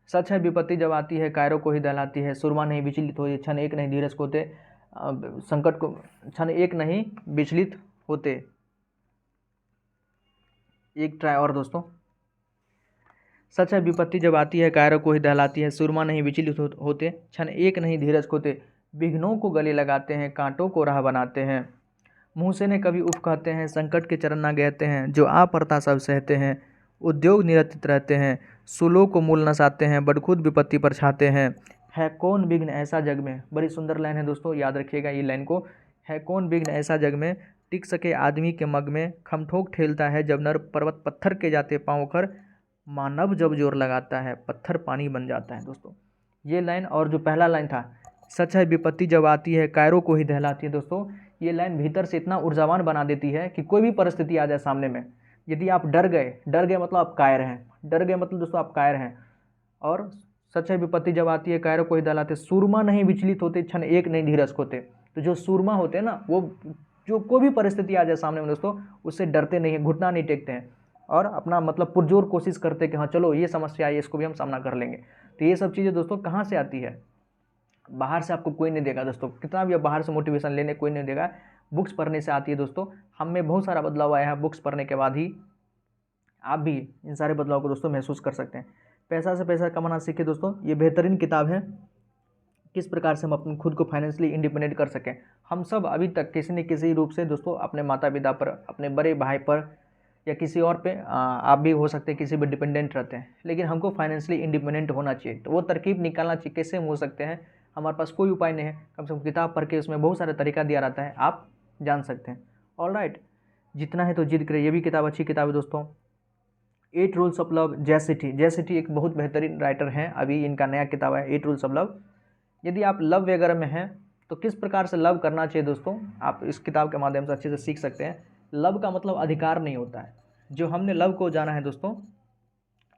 S1: सच है विपत्ति जब आती है कायरों को ही दहलाती है, सूरमा नहीं विचलित होते, क्षण एक नहीं धीरज खोते, संकट को क्षण एक नहीं विचलित होते। एक ट्राई और दोस्तों। सच है विपत्ति जब आती है कायरों को ही दहलाती है, सूरमा नहीं विचलित होते, क्षण एक नहीं धीरज खोते, विघ्नों को गले लगाते हैं, कांटों को राह बनाते हैं। मुँह से ने कभी उफ कहते हैं, संकट के चरण ना गहते हैं, जो आ पड़ता सब सहते हैं, उद्योग निरतित रहते हैं, सूलों को मूल नसाते हैं, बट खुद विपत्ति पर छाते हैं। है कौन विघ्न ऐसा जग में, बड़ी सुंदर लाइन है दोस्तों, याद रखिएगा ये लाइन को। है कौन विघ्न ऐसा जग में, टिक सके आदमी के मग में, खमठोक ठेलता है जब नर पर्वत पत्थर के जाते पाँव कर, मानव जब जोर लगाता है पत्थर पानी बन जाता है। दोस्तों ये लाइन और जो पहला लाइन था, सच है विपत्ति जब आती है कायरों को ही दहलाती है, दोस्तों ये लाइन भीतर से इतना ऊर्जावान बना देती है कि कोई भी परिस्थिति आ जाए सामने में, यदि आप डर गए मतलब आप कायर हैं, डर गए मतलब दोस्तों आप कायर हैं। और सच है विपत्ति जब आती है कायरों को ही दहलाते, सूरमा नहीं विचलित होते, क्षण एक नहीं धीरज खोते। तो जो सूरमा होते हैं ना, वो जो कोई भी परिस्थिति आ जाए सामने में दोस्तों, उससे डरते नहीं है, घुटना नहीं टेकते हैं, और अपना मतलब पुरजोर कोशिश करते हैं कि हाँ चलो ये समस्या आई, इसको भी हम सामना कर लेंगे। तो ये सब चीज़ें दोस्तों कहाँ से आती है, बाहर से आपको कोई नहीं देगा दोस्तों, कितना भी आप बाहर से मोटिवेशन लेने कोई नहीं देगा, बुक्स पढ़ने से आती है दोस्तों। हम में बहुत सारा बदलाव आया है बुक्स पढ़ने के बाद ही, आप भी इन सारे बदलाव को दोस्तों महसूस कर सकते हैं। पैसा से पैसा कमाना सीखे दोस्तों, ये बेहतरीन किताब है, किस प्रकार से हम अपने खुद को फाइनेंशियली इंडिपेंडेंट कर सकें। हम सब अभी तक किसी न किसी रूप से दोस्तों अपने माता पिता पर, अपने बड़े भाई पर या किसी और पे, आप भी हो सकते हैं किसी पर डिपेंडेंट रहते हैं, लेकिन हमको फाइनेंशियली इंडिपेंडेंट होना चाहिए। तो वो तरकीब निकालना चाहिए, कैसे हम हो सकते हैं, हमारे पास कोई उपाय नहीं है, कम से कम किताब पढ़ के उसमें बहुत सारा तरीका दिया रहता है, आप जान सकते हैं। ऑल राइट, जितना है तो जिद करें, ये भी किताब अच्छी किताब है दोस्तों। 8 रूल्स ऑफ लव, जय सेठी एक बहुत बेहतरीन राइटर हैं, अभी इनका नया किताब है 8 रूल्स ऑफ लव। यदि आप लव वगैरह में हैं तो किस प्रकार से लव करना चाहिए दोस्तों, आप इस किताब के माध्यम से अच्छे से सीख सकते हैं। लव का मतलब अधिकार नहीं होता है, जो हमने लव को जाना है दोस्तों,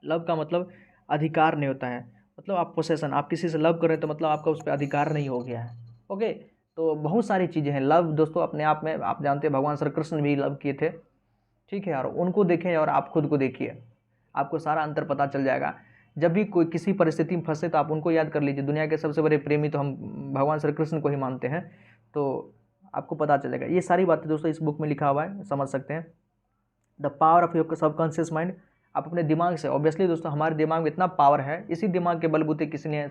S1: लव का मतलब अधिकार नहीं होता है, मतलब आप पोसेसन, आप किसी से लव कर रहे हैं तो मतलब आपका उस पर अधिकार नहीं हो गया है। ओके, तो बहुत सारी चीज़ें हैं लव दोस्तों अपने आप में, आप जानते हैं भगवान श्री कृष्ण भी लव किए थे, ठीक है यार, उनको देखें और आप खुद को देखिए, आपको सारा अंतर पता चल जाएगा। जब भी कोई किसी परिस्थिति में फंसे तो आप उनको याद कर लीजिए, दुनिया के सबसे बड़े प्रेमी तो हम भगवान श्री कृष्ण को ही मानते हैं, तो आपको पता चलेगा। ये सारी बातें दोस्तों इस बुक में लिखा हुआ है, समझ सकते हैं। The power of your subconscious mind, आप अपने दिमाग से, ऑब्वियसली दोस्तों हमारे दिमाग में इतना पावर है, इसी दिमाग के बलबूते किसी ने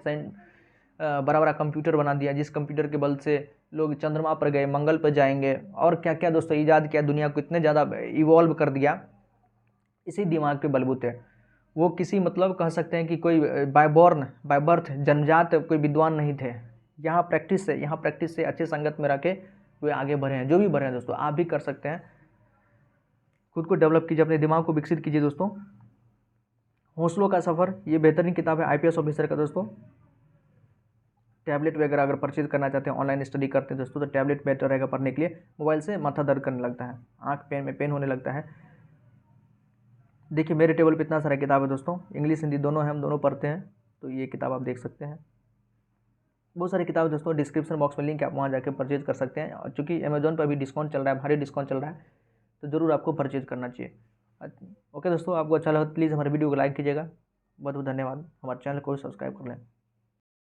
S1: बड़ा बड़ा कंप्यूटर बना दिया, जिस कंप्यूटर के बल से लोग चंद्रमा पर गए, मंगल पर जाएंगे, और क्या क्या दोस्तों ईजाद किया, दुनिया को इतने ज़्यादा इवॉल्व कर दिया इसी दिमाग के बलबूते। वो किसी मतलब कह सकते हैं कि कोई बाय बर्थ जन्मजात कोई विद्वान नहीं थे, यहाँ प्रैक्टिस से अच्छे संगत में रह के वे आगे बढ़े हैं। जो भी बढ़े हैं दोस्तों, आप भी कर सकते हैं, खुद को डेवलप कीजिए, अपने दिमाग को विकसित कीजिए दोस्तों। हौसलों का सफ़र, ये बेहतरीन किताब है IPS ऑफिसर का दोस्तों। टैबलेट वगैरह अगर परचेज करना चाहते हैं, ऑनलाइन स्टडी करते हैं दोस्तों, तो टैबलेट बेटर रहेगा पढ़ने के लिए, मोबाइल से माथा दर्द करने लगता है, आँख में पेन होने लगता है। देखिए मेरे टेबल पे इतना सारा किताब है दोस्तों, इंग्लिश हिंदी दोनों है, हम दोनों पढ़ते हैं, तो ये किताब आप देख सकते हैं। बहुत सारी किताब दोस्तों, डिस्क्रिप्शन बॉक्स में लिंक है, आप वहाँ जाकर परचेज कर सकते हैं। और चूँकि अमेजोन पर भी डिस्काउंट चल रहा है, भारी डिस्काउंट चल रहा है, तो ज़रूर आपको परचेज करना चाहिए। ओके दोस्तों, आपको अच्छा लगा तो प्लीज़ हमारे वीडियो को लाइक कीजिएगा। बहुत बहुत धन्यवाद। हमारे चैनल को सब्सक्राइब कर लें।